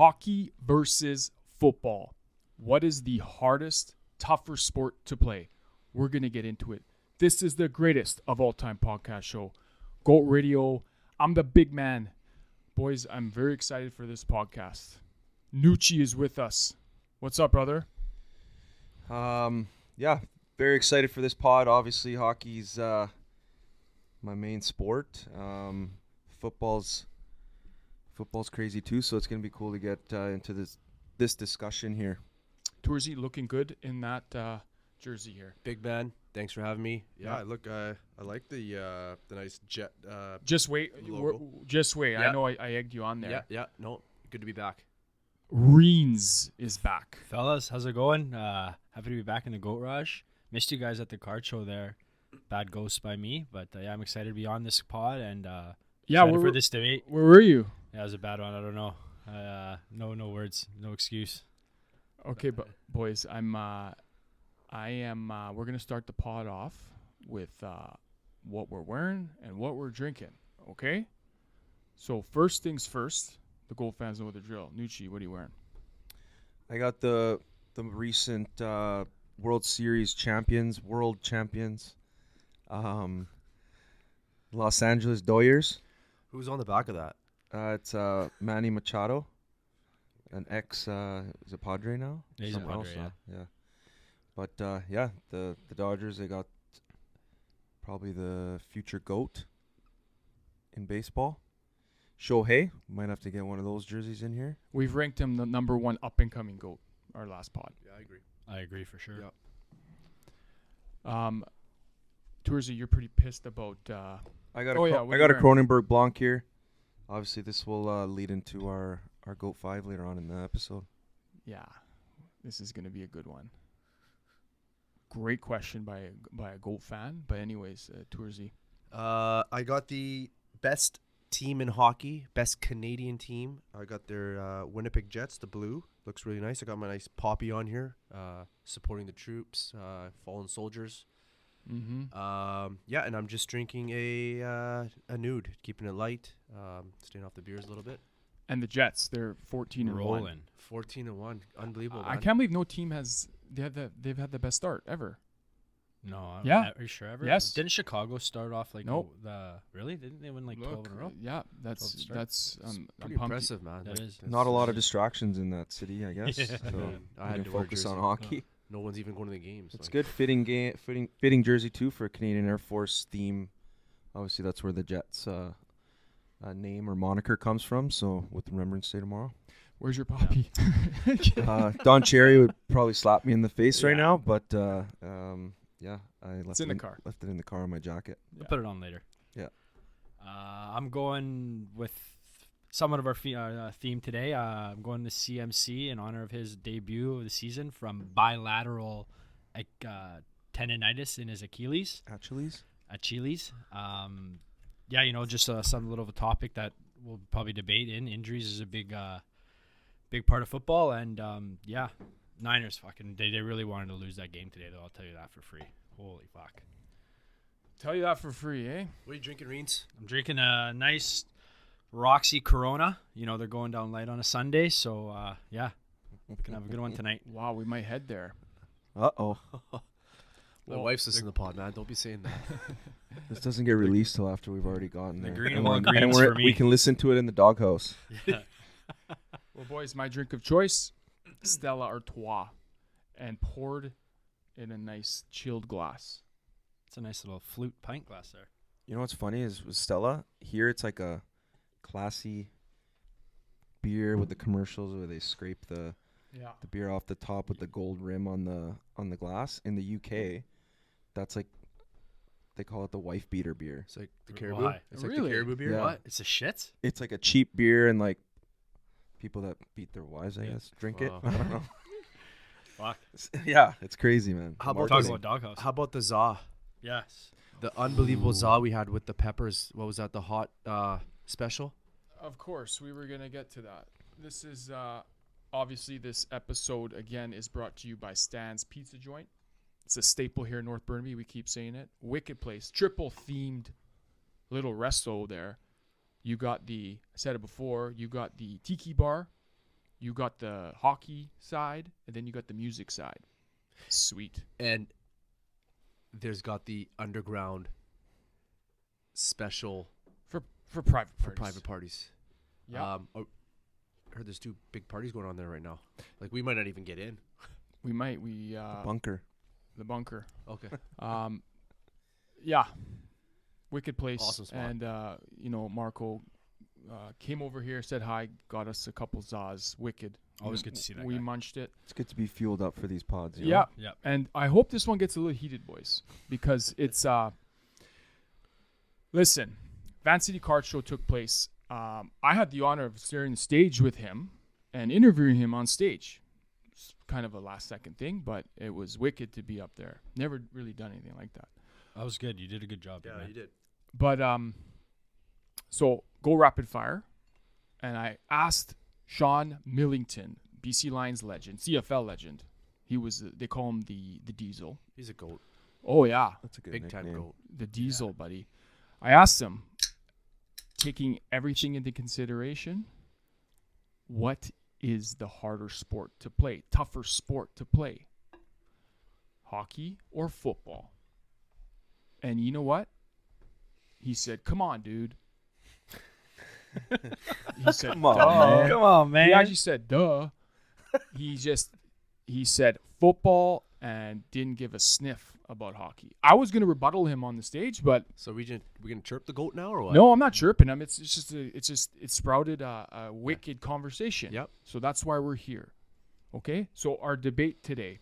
Hockey versus football. What is the hardest, tougher sport to play? We're going to get into it. This is the greatest of all time podcast show. GOAT Radio. I'm the big man. Boys, I'm very excited for this podcast. Nucci is with us. What's up, brother? Yeah, very excited for this pod. Obviously, hockey's my main sport. Football's crazy too, so it's gonna be cool to get into this discussion here. Tourzy looking good in that jersey here. Big man, thanks for having me. Yeah, I like the nice jet. Just wait. Just wait. Yeah. I know I egged you on there. Yeah. No, good to be back. Reens is back. Fellas, how's it going? Happy to be back in the Goat Rush. Missed you guys at the card show there. Bad ghost by me, but yeah, I'm excited to be on this pod and excited for this debate. Where were you? Yeah, it was a bad one. I don't know. No words, no excuse. Okay, but boys, we're gonna start the pod off with what we're wearing and what we're drinking. Okay. So first things first. The Gold fans know the drill. Nucci, what are you wearing? I got the recent World champions, Los Angeles Dodgers. Who's on the back of that? It's Manny Machado, an ex is a Padre now. Yeah, he's a Somewhere Padre, else, yeah. But the Dodgers, they got probably the future GOAT in baseball. Shohei, might have to get one of those jerseys in here. We've ranked him the number one up-and-coming GOAT, our last pod. Yeah, I agree. I agree for sure. Yeah. Tourzy, you're pretty pissed about... I got what a are you Cronenberg Blanc here. Obviously, this will lead into our GOAT 5 later on in the episode. Yeah, this is going to be a good one. Great question by a GOAT fan. But anyways, Tourzy. I got the best team in hockey, best Canadian team. I got their Winnipeg Jets, the blue. Looks really nice. I got my nice poppy on here, supporting the troops, fallen soldiers. Mm-hmm. And I'm just drinking a nude, keeping it light, staying off the beers a little bit. And the Jets, they're 14-1. Rolling. 14-1, unbelievable. I man. can't believe no team they've had the best start ever. No. Yeah. Are you sure ever? Yes. Didn't Chicago start off like Nope. Really? Didn't they win like 12 in a row? Yeah, 12 to start. that's Pretty I'm pumped. impressive, man. That is. Not a lot of distractions in that city, I guess. Yeah. So I we had can to wear a focus on jersey. hockey. No one's even going to the games. It's good fitting jersey too for a Canadian Air Force theme. Obviously, that's where the Jets name or moniker comes from. So with Remembrance Day tomorrow, Where's your poppy? Don Cherry would probably slap me in the face right Yeah. now, but I left It's in the car. Left it in the car on my jacket. We'll put it on later. Yeah. I'm going with somewhat of our theme today. I'm going to CMC in honor of his debut of the season from bilateral tendonitis in his Achilles. Achilles. Just some little of a topic that we'll probably debate in. Injuries is a big part of football, and Niners fucking they really wanted to lose that game today, though. I'll tell you that for free. Holy fuck. Tell you that for free, eh? What are you drinking, Reens? I'm drinking a nice Roxy Corona. You know, they're going down light on a Sunday, so we can have a good one tonight. Wow, we might head there. Uh-oh. My wife's listening to the pod, man. Don't be saying that. This doesn't get released till after we've already gotten The there. green And of all we're- greens and for me. we can listen to it in the doghouse. Well, boys, my drink of choice, Stella Artois, and poured in a nice chilled glass. It's a nice little flute pint glass there. You know what's funny is with Stella, here it's like a classy beer with the commercials where they scrape the beer off the top with the gold rim on the glass. In the UK, that's like they call it the wife beater beer. It's like the caribou. Why? It's like Really? the caribou beer. Yeah. What? It's a shit? It's like a cheap beer and like people that beat their wives, I guess, drink it. Wow. I don't know. Fuck. Yeah, it's crazy, man. How about Talk the- about doghouse. How about the za? Yes. The unbelievable za we had with the peppers. What was that? The hot special? Of course, we were going to get to that. This is, obviously, this episode, again, is brought to you by Stan's Pizza Joint. It's a staple here in North Burnaby. We keep saying it. Wicked place. Triple-themed little resto there. You got I said it before, you got the tiki bar, You got the hockey side, and then you got the music side. Sweet. And there's got the underground special For private for parties. private parties. Yeah. I heard there's 2 big parties going on there right now. Like, we might not even get in. We might. Bunker. The bunker. Okay. Yeah. Wicked place. Awesome spot. And, Marco came over here, said hi, got us a couple Zaz. Wicked. Always good to see that We guy. munched it. It's good to be fueled up for these pods. You Yeah. know? Yep. And I hope this one gets a little heated, boys, because it's listen, Van City Card Show took place. I had the honor of sharing the stage with him and interviewing him on stage. It's kind of a last second thing, but it was wicked to be up there. Never really done anything like that. That was good. You did a good job. Yeah, man. you did. But so go rapid fire, and I asked Sean Millington, BC Lions legend, CFL legend. He was they call him the Diesel. He's a goat. Oh yeah, That's a good Big time nickname. goat. the Diesel, buddy. I asked him, taking everything into consideration, what is the harder sport to play, tougher sport to play, hockey or football? And you know what? He said, "Come on, dude." He said, Come on, "Duh." man. Come on, man. He actually said, "Duh." He said football and didn't give a sniff about hockey. I was going to rebuttal him on the stage, but So we gonna chirp the goat now or what? no, I'm not chirping him. It sprouted a wicked conversation. Yep. So that's why we're here. Okay. So our debate today,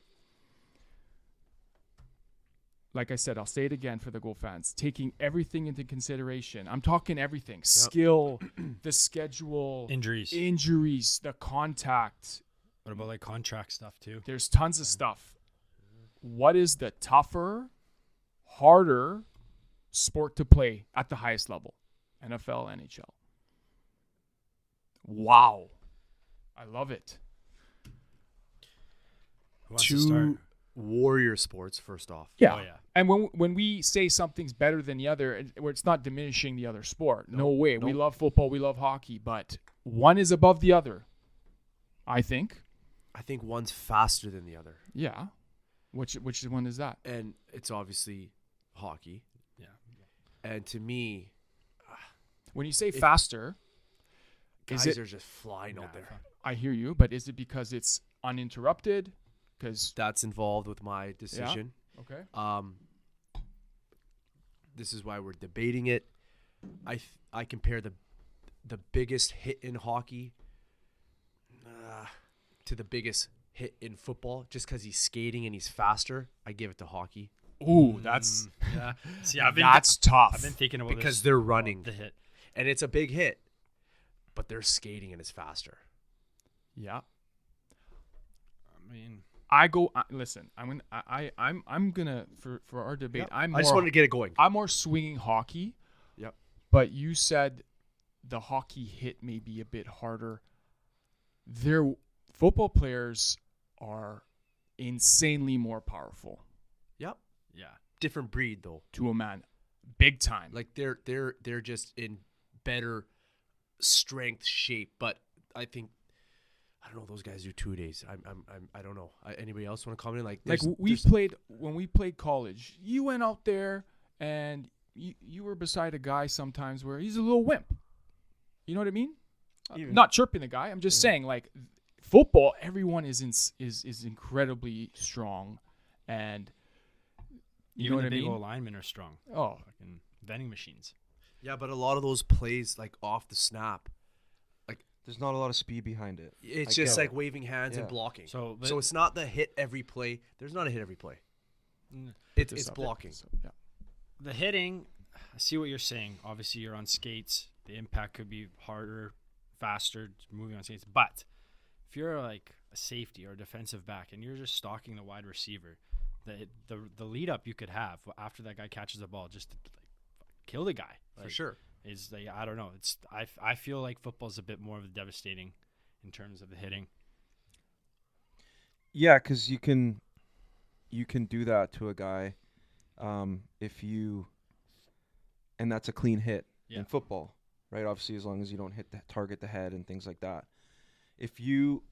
like I said, I'll say it again for the Gold fans, taking everything into consideration. I'm talking everything: skill, the schedule, Injuries. the contact. What about like contract stuff too? There's tons of stuff. What is the tougher, harder sport to play at the highest level? NFL, NHL. Wow. I love it. Who wants to start? 2 warrior sports, first off. Yeah. Oh, yeah. And when we say something's better than the other, where it's not diminishing the other sport. No way. We love football, we love hockey, but one is above the other, I think. I think one's faster than the other. Yeah. Which one is that? And it's obviously hockey. Yeah. And to me, When you say faster, guys is it? are just flying out there. I hear you, but is it because it's uninterrupted? Because That's involved with my decision. okay. This is why we're debating it. I compare the biggest hit in hockey to the biggest hit in football. Just because he's skating and he's faster, I give it to hockey. Ooh, that's Yeah. See, that's tough. I've been thinking about Because this they're running. the hit. And it's a big hit, but they're skating and it's faster. Yeah. I mean, I go. Listen, I'm gonna for our debate. Yep. I'm I just more, wanted to get it going. I'm more swinging hockey. Yep. But you said the hockey hit may be a bit harder. Their football players are insanely more powerful Yep. yeah. Different breed though. to a man, big time. Like they're just in better strength shape. But I think I don't know. Those guys do 2 days. I don't know. Anybody else want to comment? Like When we played college, you went out there and you were beside a guy sometimes where he's a little wimp. You know what I mean? Not chirping the guy. I'm just saying, like, football, everyone is incredibly strong, and you know Even what the I big mean? old linemen are strong. Oh, Fucking vending machines. Yeah, but a lot of those plays like off the snap, There's not a lot of speed behind it. it's I just get like it. waving hands and Yeah. blocking. So it's not the hit every play. There's not a hit every play. this It's up. blocking. So, yeah. the hitting, I see what you're saying. Obviously, you're on skates. The impact could be harder, faster, moving on skates. But if you're like a safety or a defensive back and you're just stalking the wide receiver, the lead up you could have after that guy catches the ball just to like kill the guy For sure. is like, I don't know. It's I feel like football's a bit more of a devastating in terms of the hitting. Yeah, because you can do that to a guy and that's a clean hit Yeah. in football, right? Obviously, as long as you don't target the head and things like that. if you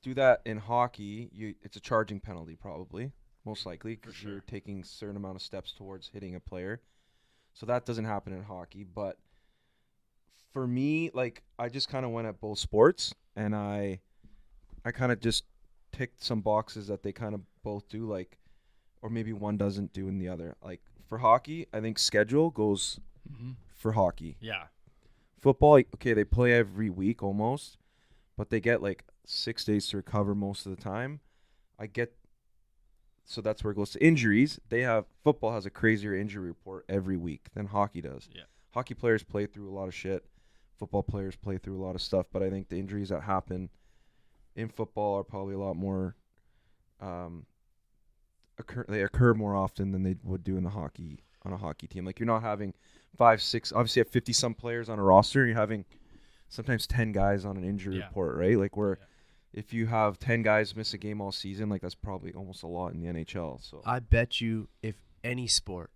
do that in hockey, it's a charging penalty probably, most likely, because sure. you're taking a certain amount of steps towards hitting a player. So that doesn't happen in hockey. But for me, like, I just kind of went at both sports, and I kind of just ticked some boxes that they kind of both do, like, or maybe one doesn't do in the other. Like, for hockey, I think schedule goes for hockey. Yeah. Football, okay, they play every week almost, but they get like 6 days to recover most of the time. So that's where it goes to injuries. Football has a crazier injury report every week than hockey does. Yeah. Hockey players play through a lot of shit. Football players play through a lot of stuff, but I think the injuries that happen in football are probably a lot more occur more often than they would do on a hockey team. Like, you're not having 5, 6, obviously you have 50 some players on a roster. You're having sometimes 10 guys on an injury report, right? Like, if you have 10 guys miss a game all season, like, that's probably almost a lot in the NHL. So I bet you if any sport,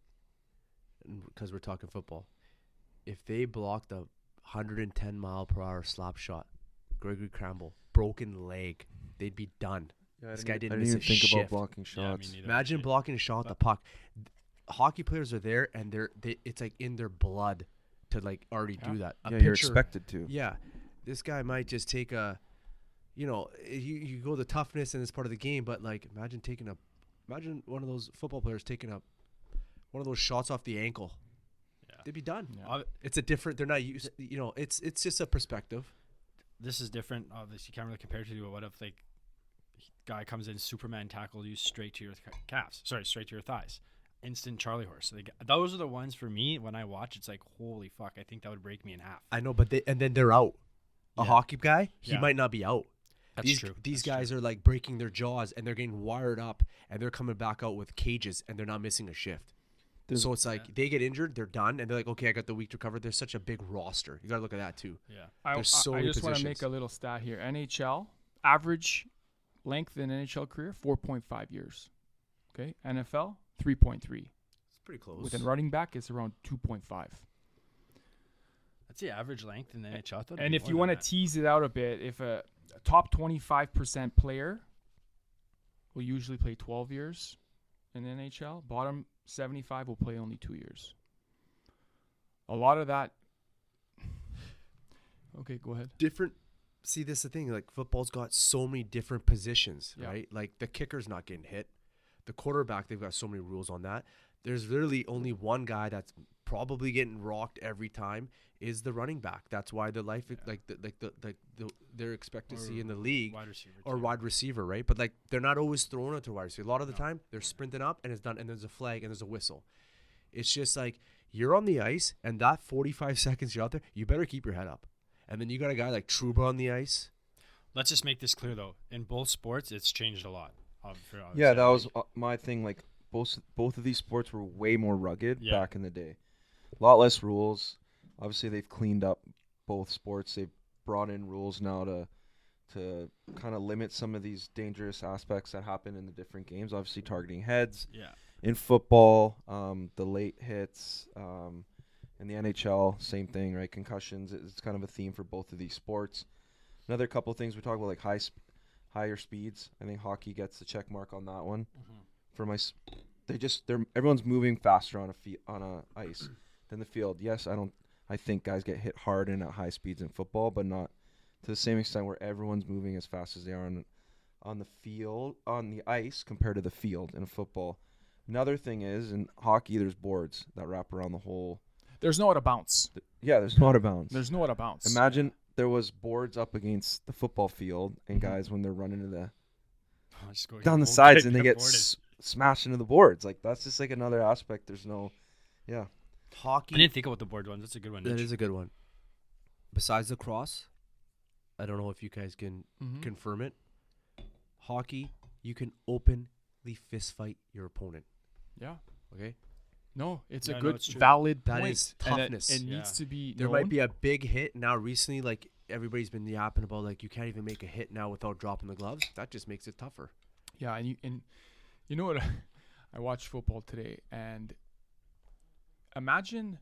because we're talking football, if they blocked a 110-mile-per-hour slap shot, Gregory Crumble, broken leg, they'd be done. This guy didn't miss a even think shift. about blocking shots. Yeah, Imagine blocking a shot with the puck. Hockey players are there, and it's like in their blood to like already do that. You're expected to. Yeah, this guy might just take a, you go the toughness and it's part of the game, but like imagine one of those football players taking one of those shots off the ankle. Yeah. They'd be done. Yeah. It's a different. They're not used. It's just a perspective. This is different. Obviously, you can't really compare it to. But what if like guy comes in, Superman tackle you straight to your calves? Sorry, straight to your thighs. Instant Charlie horse. Like, those are the ones for me when I watch. It's like, holy fuck! I think that would break me in half. I know, but then they're out. A hockey guy, he might not be out. That's true. These guys are like breaking their jaws and they're getting wired up and they're coming back out with cages and they're not missing a shift. So it's like they get injured, they're done, and they're like, okay, I got the week to recover. There's such a big roster. You got to look at that too. Yeah. I just want to make a little stat here. NHL, average length in NHL career, 4.5 years. Okay. NFL, 3.3. It's pretty close. With a running back, it's around 2.5. That's the average length in the NHL. And if you want to tease it out a bit, if a top 25% player will usually play 12 years in the NHL, bottom 75 will play only 2 years. A lot of that. Okay, go ahead. Different. See, this is the thing. Like, football's got so many different positions, right? Like, the kicker's not getting hit. The quarterback, they've got so many rules on that. There's literally only one guy that's probably getting rocked every time is the running back. That's why the their expectancy in the league wide receiver, right? But like, they're not always throwing it to wide receiver. A lot of the time they're sprinting up and it's done, and there's a flag and there's a whistle. It's just like, you're on the ice and that 45 seconds you're out there, you better keep your head up. And then you got a guy like Trouba on the ice. Let's just make this clear though. In both sports, it's changed a lot. Yeah, that was my thing. Like, both of these sports were way more rugged back in the day. A lot less rules. Obviously, they've cleaned up both sports. They've brought in rules now to kind of limit some of these dangerous aspects that happen in the different games. Obviously, targeting heads. Yeah. In football, the late hits. In the NHL, same thing, right? Concussions. It's kind of a theme for both of these sports. Another couple of things we talk about, like higher speeds. I think hockey gets the check mark on that one. For everyone's moving faster on a ice than the field. Yes, I think guys get hit hard and at high speeds in football, but not to the same extent where everyone's moving as fast as they are on the field, on the ice compared to the field in football. Another thing is, in hockey, there's boards that wrap around the whole. There's no out of bounds. There's no out of bounds. There's no out of bounds. Imagine there was boards up against the football field, and guys, when they're running down the sides and they get smashed into the boards. Like, that's just like another aspect. There's no, Hockey. I didn't think about the board ones. That's a good one. That is a good one. Besides the cross, I don't know if you guys can confirm it. Hockey, you can openly fist fight your opponent. Yeah. Okay. No, it's Yeah, a no, good, it's true. valid That point. is toughness. And it needs to be There known. might be a big hit now recently. Like, everybody's been yapping about, like, you can't even make a hit now without dropping the gloves. That just makes it tougher. Yeah, and you know what? I watched football today, and imagine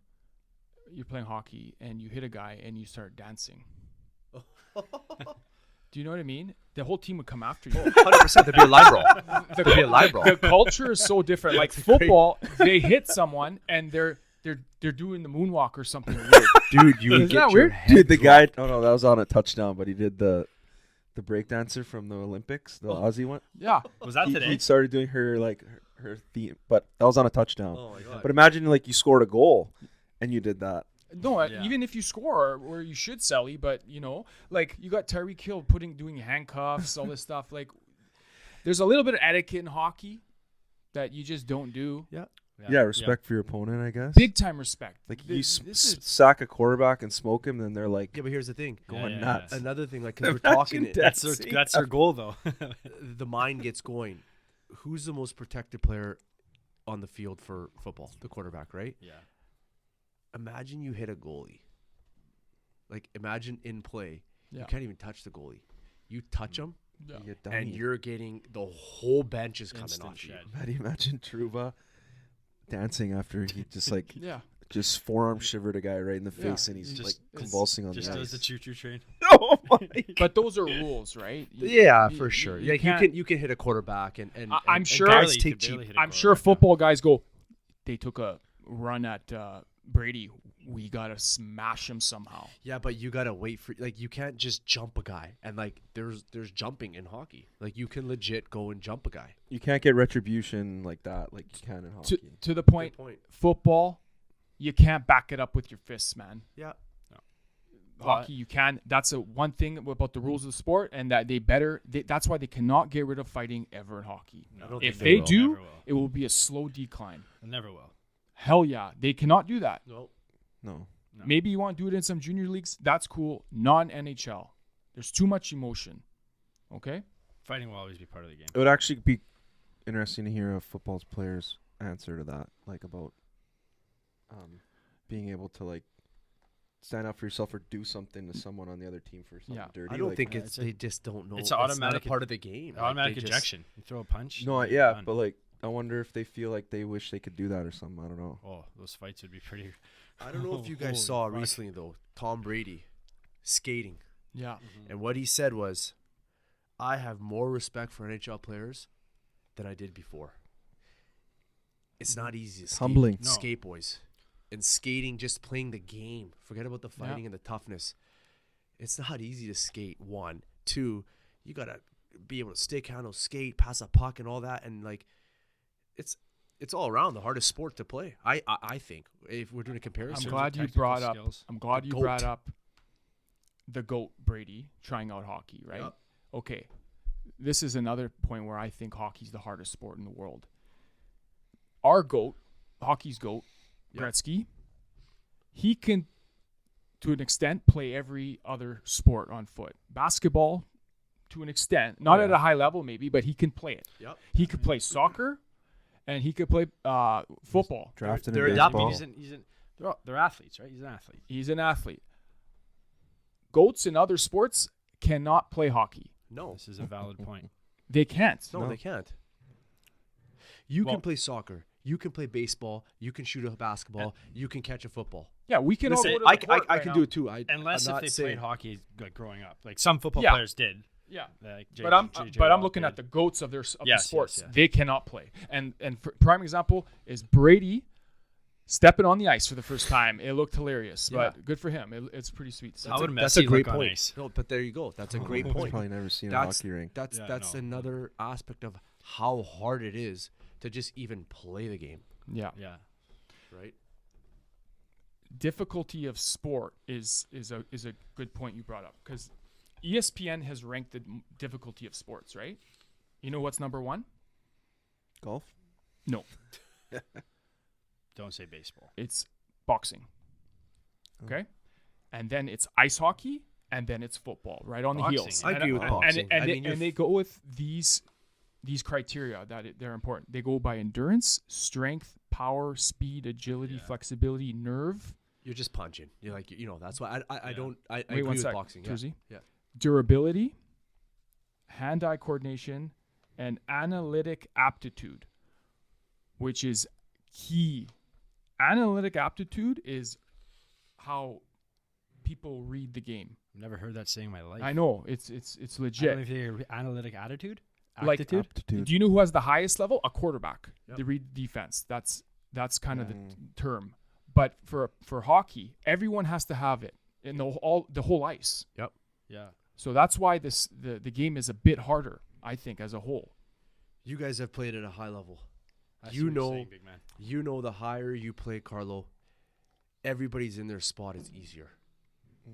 you're playing hockey and you hit a guy and you start dancing. Do you know what I mean? The whole team would come after you. 100%. There'd be a line roll. There'd be a line roll. The culture is so different. Like football, they hit someone and they're doing the moonwalk or something weird. Dude, you would Isn't get that your weird? head Dude, the dropped. guy. Oh no, that was on a touchdown, but he did the breakdancer from the Olympics, the Aussie one. Yeah. Was that today? He started doing her theme, but that was on a touchdown. Oh my god. But imagine like you scored a goal, and you did that. No, Yeah. even if you score, or you should, Sally, but like you got Tyreek Hill doing handcuffs, all this stuff. Like, there's a little bit of etiquette in hockey that you just don't do. Yeah, respect for your opponent, I guess. Big time respect. Like Th- you this is sack a quarterback and smoke him, then they're like Yeah, but here's the thing. going yeah, nuts. yeah. Another thing, like, because we're Imagine talking, that. That's their goal, though. the mind gets going. Who's the most protected player on the field for football? The quarterback, right? Yeah. Imagine you hit a goalie. Like, imagine in play, Yeah. you can't even touch the goalie. You touch him, Yeah. You get and dummy. you're getting the whole bench is coming Instant off you. shed. How do you imagine Truba dancing after he just like Yeah. just forearm shivered a guy right in the Yeah. face and he's Just- like it's- convulsing on Just the does the ice. choo-choo train. Oh my But those are rules, right? Yeah, you- for you- sure. you Yeah, can't- you can hit a quarterback and I'm and sure- guys Barely- take could cheap. barely hit a I'm sure quarterback, yeah. football guys go, they took a run at Brady. We got to smash him somehow. Yeah, but you gotta wait for, like, you can't just jump a guy, and like there's jumping in hockey. Like, you can legit go and jump a guy. You can't get retribution like that, like you can in hockey. To the point, Good point. football, you can't back it up with your fists, man. Yeah. Hockey, you can. That's a one thing about the rules of the sport, and that that's why they cannot get rid of fighting ever in hockey. I don't If think they will. do, Never will. it will be a slow decline. Never will. Hell yeah, they cannot do that. No. No. No. Maybe you want to do it in some junior leagues. That's cool. Non-NHL. There's too much emotion. Okay? Fighting will always be part of the game. It would actually be interesting to hear a football player's answer to that, like about being able to like stand up for yourself or do something to someone on the other team for something Yeah. dirty. I don't like, think it's a- they just don't know. it's Not automatic- a part of the game. Like, Automatic they just- ejection. You throw a punch. No, you're yeah, done. but like I wonder if they feel like they wish they could do that or something. I don't know. Oh, those fights would be pretty. I don't know if you Holy guys saw fuck. recently though, Tom Brady skating, Yeah. and what he said was, "I have more respect for NHL players than I did before." It's not easy to skate, Humbling. No. skate, boys. And skating, just playing the game. Forget about the fighting and the toughness. It's not easy to skate. 1, 2, you gotta be able to stick handle, skate, pass a puck, and all that. And like, it's all around the hardest sport to play. I think if we're doing a I'm comparison. glad you technical brought up. skills. I'm glad The you GOAT. brought up the GOAT Brady trying out hockey, right? Yep. Okay. This is another point where I think hockey's the hardest sport in the world. Our GOAT, hockey's GOAT, Yep. Gretzky, he can, to an extent, play every other sport on foot. Basketball, to an extent, not at a high level maybe, but he can play it. Yep. He could play soccer, and he could play football. Drafted they're in adapting. baseball. They're athletes, right? He's an athlete. He's an athlete. Goats in other sports cannot play hockey. No, This is a valid point. They can't. no, No. they can't. You Well- can play soccer. You can play baseball. You can shoot a basketball. You can catch a football. Yeah, we can Listen, all go to the court I right can now. do it too. Unless I'm if not they saying- played hockey like growing up, like some football Yeah. players did. Yeah. Like But I'm JJ looking Watt at the did. goats of the Yes, sports. yes. They cannot play. And for prime example is Brady stepping on the ice for the first time. It looked hilarious, Yeah. but good for him. It's pretty sweet. How would That's a Messi great look on point. ice? No, but there you go. That's a great I've point. probably never seen a That's hockey rink. that's Yeah, that's no. another aspect of how hard it is to just even play the game, Yeah. Yeah. right? Difficulty of sport is a good point you brought up because ESPN has ranked the difficulty of sports, right? You know what's number 1? Golf. No, Don't say baseball. it's boxing. Okay? And then it's ice hockey, and then it's football, right on Boxing. the heels. I And- agree with and- boxing. And, I mean, and they go with these criteria that they're important. They go by endurance, strength, power, speed, agility, Yeah. flexibility, nerve. You're just punching. You're like, that's why I Yeah. don't. I Wait agree one with sec, boxing. Yeah. Turzy. Yeah. Durability, hand-eye coordination, and analytic aptitude, which is key. Analytic aptitude is how people read the game. Never heard that saying in my life. I know it's I legit. don't know if you're analytic attitude. Like, Aptitude? Aptitude. Do you know who has the highest level? A quarterback. Yep. The read defense. That's kind of the Mm. term. But for hockey, everyone has to have it in the whole ice. Yeah. So that's why the game is a bit harder, I think, as a whole. You guys have played at a high level. I see You what you're know- saying, big man. You know, the higher you play, Carlo, everybody's in their spot is easier.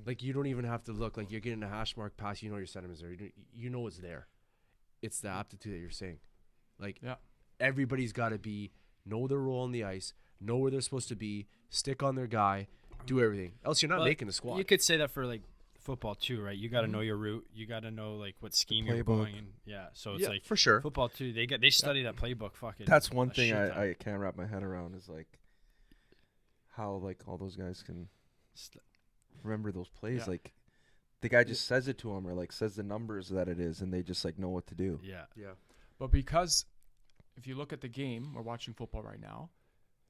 Like, you don't even have to look. Like, you're getting a hash mark pass, you know your centimeters there. You know it's there. It's the aptitude that you're saying. Like, Yeah. everybody's got to know their role on the ice, know where they're supposed to be, stick on their guy, do everything. Else you're not But making the squad. You could say that for like football too, right? You got to know your route. You got to know like what scheme you're playbook. going in. Yeah. So it's yeah, like for sure. football too. They study that playbook. Fucking. That's one a thing shit ton. I can't wrap my head around is like how like all those guys can remember those plays. Yeah. Like the guy just says it to them or like says the numbers that it is, and they just like know what to do. Yeah. Yeah. But because if you look at the game, we're watching football right now,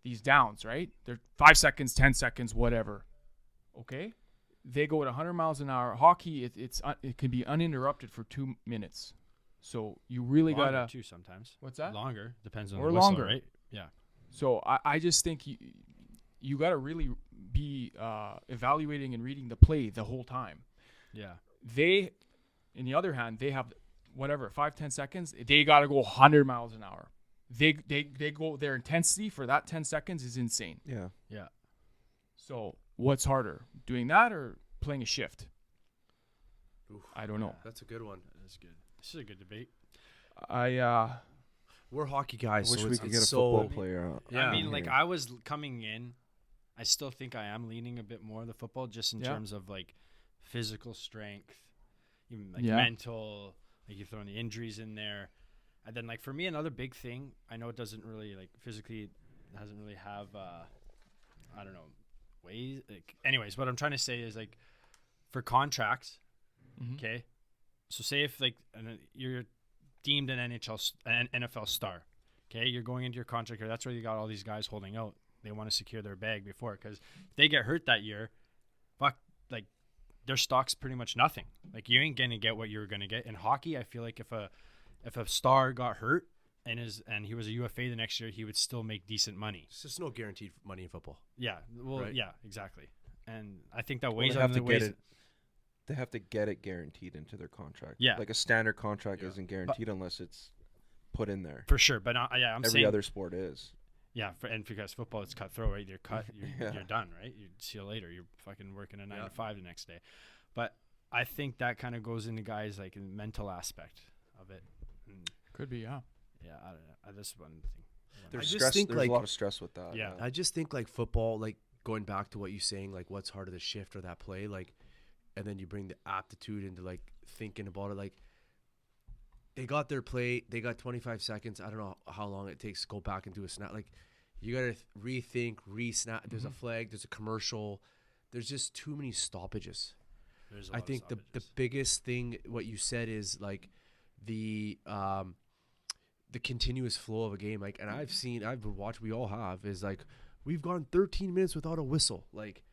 these downs, right? They're 5 seconds, 10 seconds, whatever. Okay? They go at 100 miles an hour. Hockey, it can be uninterrupted for 2 minutes. So you really Longer got to. too sometimes. What's that? Longer depends on Or the whistle, longer. right? Yeah. So I just think you got to really be evaluating and reading the play the whole time. Yeah. They, in the other hand, they have whatever 5-10 seconds. They got to go 100 miles an hour. They go, their intensity for that 10 seconds is insane. Yeah. Yeah. So what's harder, doing that or playing a shift? Oof. I don't know. That's a good one. That's good. This is a good debate. We're hockey guys. Wish so we it's, could it's get a so, football player out. Yeah. I mean, like here. I was coming in, I still think I am leaning a bit more the football, just in Yeah. terms of like physical strength, even like Yeah. mental. Like you're throwing the injuries in there, and then like for me, another big thing. I know it doesn't really like physically it doesn't really have I don't know ways. Like, anyways, what I'm trying to say is like for contracts, Mhm. okay. So say if like you're deemed an NFL star, okay, you're going into your contract here. That's where you got all these guys holding out. They want to secure their bag before, because if they get hurt that year, fuck, like their stock's pretty much nothing. Like you ain't gonna get what you were gonna get in hockey. I feel like if a star got hurt and he was a UFA the next year, he would still make decent money. It's just no guaranteed money in football. Yeah, well, Right. yeah, exactly. And I think that Well, weighs they on have the to ways. get it. They have to get it guaranteed into their contract. Yeah. Like a standard contract Yeah. isn't guaranteed unless it's put in there. For sure, but yeah, I'm Every saying other sport is. yeah, and because football it's cutthroat, right? You're cut, Yeah. you're done, right? You see you later. You're fucking working a 9 Yeah. to 5 the next day. But I think that kind of goes into guys like the mental aspect of it. And Could be, yeah. yeah, I don't know. This one thing. There's just stress. think, There's like- a lot of stress with that. Yeah. I just think like football, like going back to what you're saying, like what's harder, the shift or that play, like, and then you bring the aptitude into like thinking about it. Like they got their play, they got 25 seconds. I don't know how long it takes to go back and do a snap. Like you got to rethink, re-snap. There's a flag, there's a commercial. There's just too many stoppages. There's a I lot of think the stoppages. biggest thing what you said is like the continuous flow of a game. Like, and I've watched, we all have, is like we've gone 13 minutes without a whistle. Like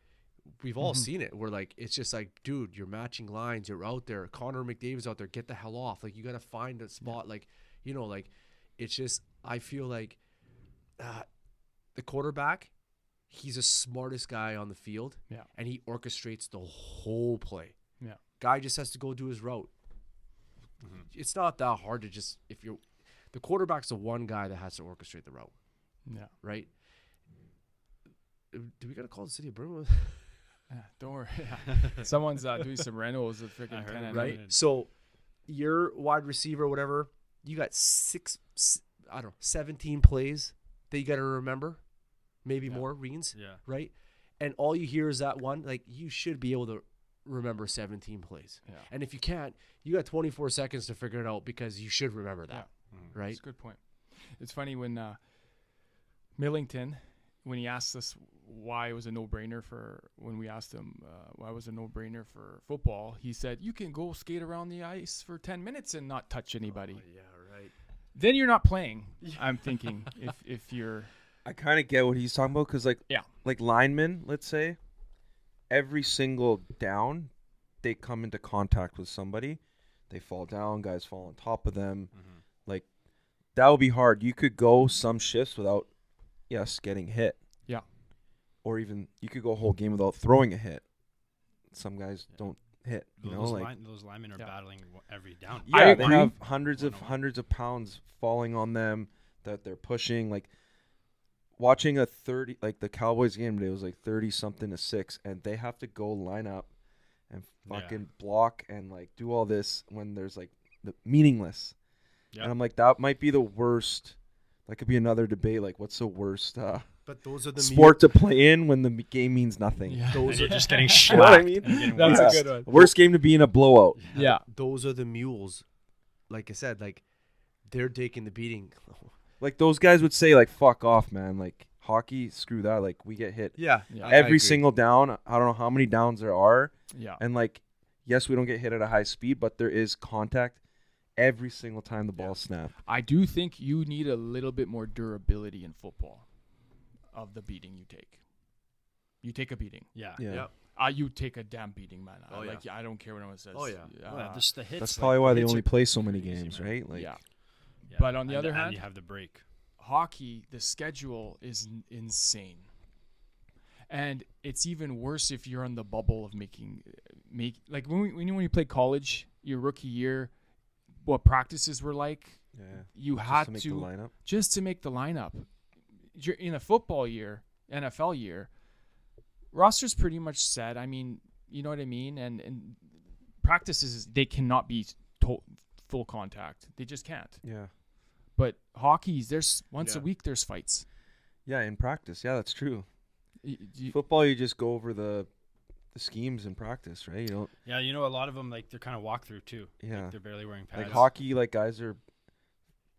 we've all seen it. We're like, it's just like, dude, you're matching lines. You're out there. Connor McDavid's out there. Get the hell off. Like you got to find a spot. Like, you know, like it's just, I feel like the quarterback, he's the smartest guy on the field. Yeah. And he orchestrates the whole play. Yeah. Guy just has to go do his route. Mm-hmm. It's not that hard to just, the quarterback's the one guy that has to orchestrate the route, Yeah. right? Do we got to call the city of Birmingham? Yeah, don't worry. Someone's doing some renos with I freaking heard 10 it, and Right? Yeah. So your wide receiver, whatever, you got 17 plays that you got to remember, maybe more, Reens, Yeah. right? And all you hear is that one. Like, you should be able to remember 17 plays. Yeah. And if you can't, you got 24 seconds to figure it out because you should remember that, right? That's a good point. It's funny when Millington, when he asked us why it was a no-brainer when we asked him why it was a no-brainer for football, he said, you can go skate around the ice for 10 minutes and not touch anybody. Oh, yeah, right. Then you're not playing, I'm thinking, if you're... I kind of get what he's talking about because, like, Yeah. like linemen, let's say, every single down, they come into contact with somebody, they fall down, guys fall on top of them. Mm-hmm. Like, that would be hard. You could go some shifts without, yes, getting hit. Yeah. Or even you could go a whole game without throwing a hit. Some guys don't hit, you know, Those linemen are battling every down. Yeah, they agree. have hundreds of pounds falling on them that they're pushing. Like, watching a 30, like the Cowboys game today was like 30-something to 6, and they have to go line up and fucking block and like do all this when there's like the meaningless. Yep. And I'm like, that might be the worst. That could be another debate. Like, what's the worst But those are the sport to play in when the game means nothing? Yeah. Those You're are just getting You know what I shellacked. mean? and getting That's waxed. a good one. Worst game to be in a blowout. Yeah. those are the mules. Like I said, like they're taking the beating. Like, those guys would say, like, fuck off, man. Like, hockey, screw that. Like, we get hit Yeah, Yeah. I every agree. single down. I don't know how many downs there are. Yeah. And, like, yes, we don't get hit at a high speed, but there is contact every single time the ball snaps. I do think you need a little bit more durability in football of the beating you take. You take a beating. Yeah. Yeah. You take a damn beating, man. Oh, yeah. Like, I don't care what anyone says. Oh, yeah. Well, just the hits. That's like, probably the why they hits only are play so many crazy, games, man. right? Like, yeah. Yeah. But on the other and hand- you have the break. Hockey, the schedule is insane. And it's even worse if you're on the bubble of like when you play college, your rookie year, what practices were like, yeah. you Just had to make to the lineup. just to make the lineup. You're in a football year, NFL year, roster's pretty much set. I mean, you know what I mean? And practices, they cannot be full contact. They just can't. Yeah. But hockey's, there's once a Yeah. week there's fights. Yeah, in practice. Yeah, that's true. You- Football, you just go over the schemes in practice, right? You don't. Yeah, you know, a lot of them, like, they're kind of walk through, too. Yeah. Like, they're barely wearing pads. Like hockey, like, guys are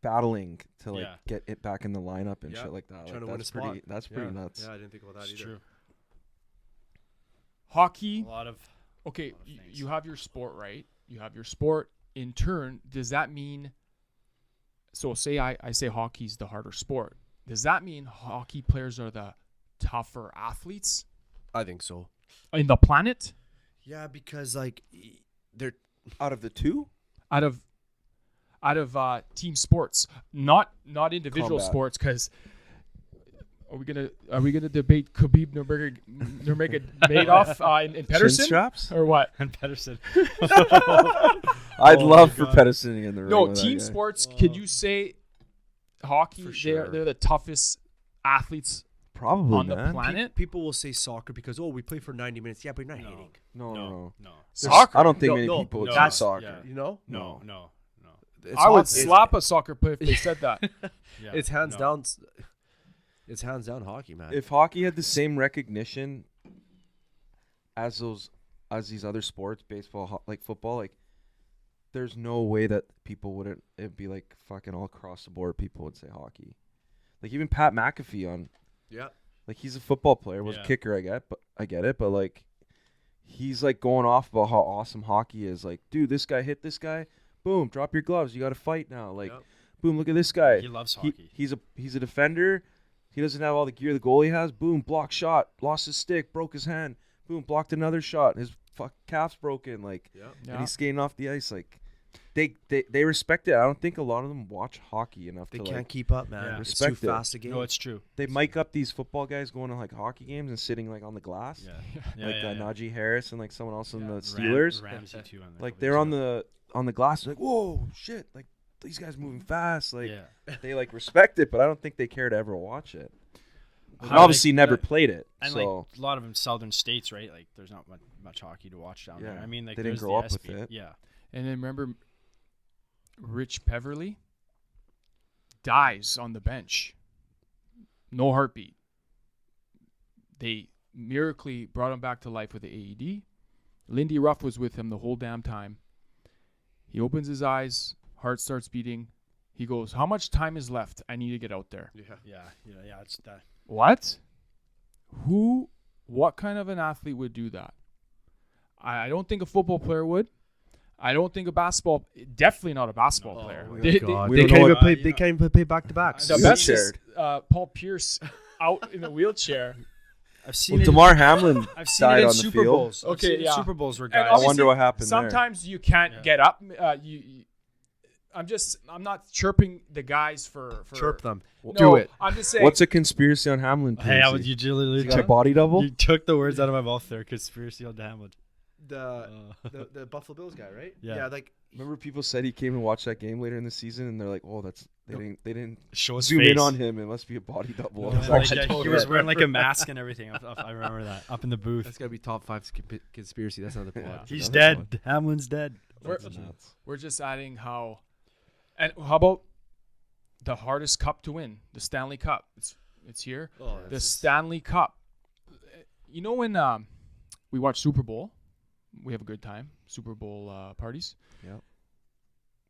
battling to like Yeah. get it back in the lineup and Yeah. shit like that. Trying Like, to win a that's spot. pretty. That's pretty nuts. Yeah, I didn't think about that It's either. true. hockey, A lot of... okay, a lot of things. you have your sport, right? You have your sport. In turn, does that mean, so say I say hockey's the harder sport. Does that mean hockey players are the tougher athletes I think so. in the planet Yeah, because like they're Out of the two, out of team sports, not individual Combat. sports? Because are we gonna debate Khabib Nurmagomedov in chin Pedersen straps. or what? And Pedersen. I'd Oh love my for God. Pedersen to get in the ring. No, with that team guy. sports. Could you say hockey? For sure. They're the toughest athletes Probably, on the man. planet. people will say soccer because we play for 90 minutes. Yeah, but you're not No. hitting. No. No. There's- Soccer? I don't think No, many no, people would no. say That's- soccer. yeah. You know, No. It's I would hockey. slap a soccer player if they said that. Yeah. It's hands No. down. It's hands down hockey, man. If hockey had the same recognition as these other sports, baseball, like football, like there's no way that people wouldn't. It'd be like fucking all across the board. People would say hockey. Like even Pat McAfee on, yeah, like he's a football player, was Yeah. a kicker. I get it, but like he's like going off about how awesome hockey is. Like, dude, this guy hit this guy. Boom, drop your gloves. You got to fight now. Like, Yep. boom, look at this guy. He loves hockey. He's a defender. He doesn't have all the gear the goalie has. Boom, block shot. Lost his stick. Broke his hand. Boom, blocked another shot. His calf's broken. Like, yeah. and he's skating off the ice. Like, they respect it. I don't think a lot of them watch hockey enough They to can't like. keep up, man. Yeah. It's Respect too it. fast a game. No, it's true. They mic up these football guys going to like hockey games and sitting like on the glass. Yeah. Like yeah. Najee Harris and like someone else in the Ram- Steelers. Ramsey too. On Like they're on the glass. Like, whoa, shit! Like these guys moving fast. Like yeah. they like respect it, but I don't think they care to ever watch it. And How, obviously like, never the- played it. And So like a lot of them southern states, right? Like there's not much hockey to watch down there. Yeah. I mean, like They didn't there's grow the up with SB it. Yeah. And then remember, Rich Peverly dies on the bench. No heartbeat. They miraculously brought him back to life with the AED. Lindy Ruff was with him the whole damn time. He opens his eyes, heart starts beating. He goes, "How much time is left? I need to get out there." Yeah. Yeah. It's that. What? What kind of an athlete would do that? I don't think a football player would. I don't think definitely not a basketball No. player. Oh my They- God. we They don't can't know even what- play. you They know. can't even play back to backs. The I've best seen- is Paul Pierce out in a wheelchair. I've seen Well, it. Damar Hamlin I've seen died it in on the Super field. Bowls. I've Okay, seen it in yeah. Super Bowls where And guys. I wonder what happened there. Sometimes you can't Yeah. get up. I'm not chirping the guys for Chirp them. No, Do it. I'm just saying. What's a conspiracy on Hamlin? Hey, Casey? you literally He got a took, body double. you took the words out of my mouth there. Conspiracy on Hamlin. The Buffalo Bills guy, right? Yeah. Like Remember, people said he came and watched that game later in the season, and they're like, "Oh, they didn't Show his zoom face. in on him. It must be a body double." No, I was like, like, he was wearing like a mask and everything. I remember that up in the booth. that's gotta be top 5 conspiracy. That's not the Yeah. pod. He's Another dead. Hamlin's dead. We're- That's nuts. We're just adding how about the hardest cup to win, the Stanley Cup. It's here. Oh, The Stanley Cup. You know when we watch Super Bowl, we have a good time. Super Bowl parties. Yep.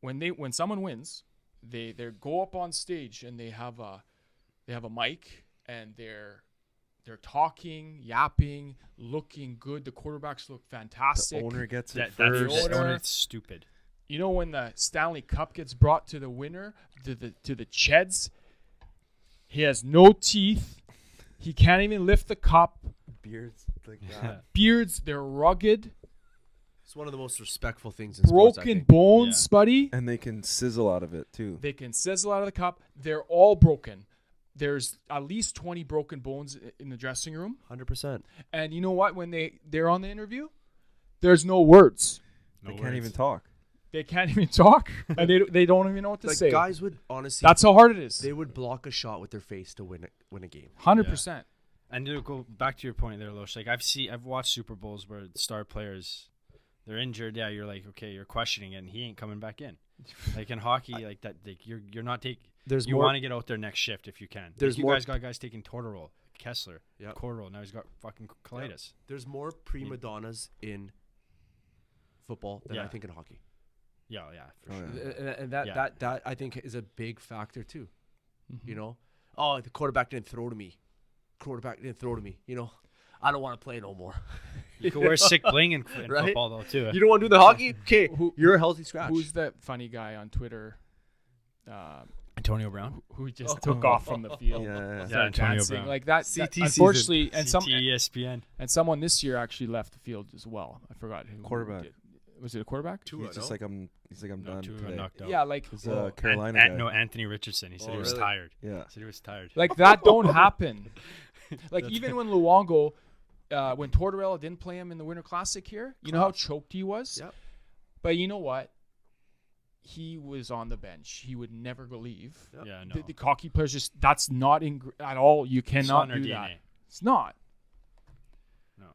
When someone wins, they go up on stage and they have a mic and they're talking, yapping, looking good. The quarterbacks look fantastic. The owner gets it That first. owner- it's stupid. You know when the Stanley Cup gets brought to the winner, to the Cheds, he has no teeth. He can't even lift the cup. Beards like that. Beards, they're rugged, It's one of the most respectful things in sports, I broken think. bones, Yeah. buddy. And they can sizzle out of it too. They can sizzle out of the cup. They're all broken. There's at least 20 broken bones in the dressing room. 100%. And you know what? When they're on the interview, there's no words. They can't even talk. They can't even talk, and they don't even know what to Like say. guys would honestly, That's how hard it is. they would block a shot with their face to win a game. 100%. And to go back to your point there, Losh, like I've watched Super Bowls where the star players, they're injured. Yeah, you're like, okay, you're questioning it, and he ain't coming back in. Like in hockey, like that, like you're not taking. There's You more. want to get out there next shift if you can. There's Like you more- guys got guys taking Tortorol, Kessler, Yep. Cortorol. Now he's got fucking colitis. There's more prima donnas in football than I Yeah. think in hockey. Yeah, for Oh, sure. yeah. And that, Yeah. that I think is a big factor too. Mhm. You know, oh, the quarterback didn't throw to me. You know, I don't want to play no more. You can wear sick bling in Right? football though too. You don't want to do the hockey? Okay, Who- you're a healthy scratch. Who's that funny guy on Twitter Antonio Brown. who just took off from the field? Yeah. Started Yeah, Antonio dancing. Brown. Like that. CT season. Unfortunately, and ESPN. someone this year actually left the field as well. I forgot who. Quarterback. did. Was it a quarterback? He's just like I'm done Tua got today. knocked out. Yeah, like He's a Carolina guy. No, Anthony Richardson. He said Oh, he was really? tired. Yeah. He said he was tired. like that don't happen. Like even when Luongo, when Tortorella didn't play him in the Winter Classic here, you know how choked he was. Yep. But you know what? He was on the bench. He would never go leave. Yep. Yeah, no. The hockey players just that's not at all. You It's not cannot in our do DNA. that. It's not. No.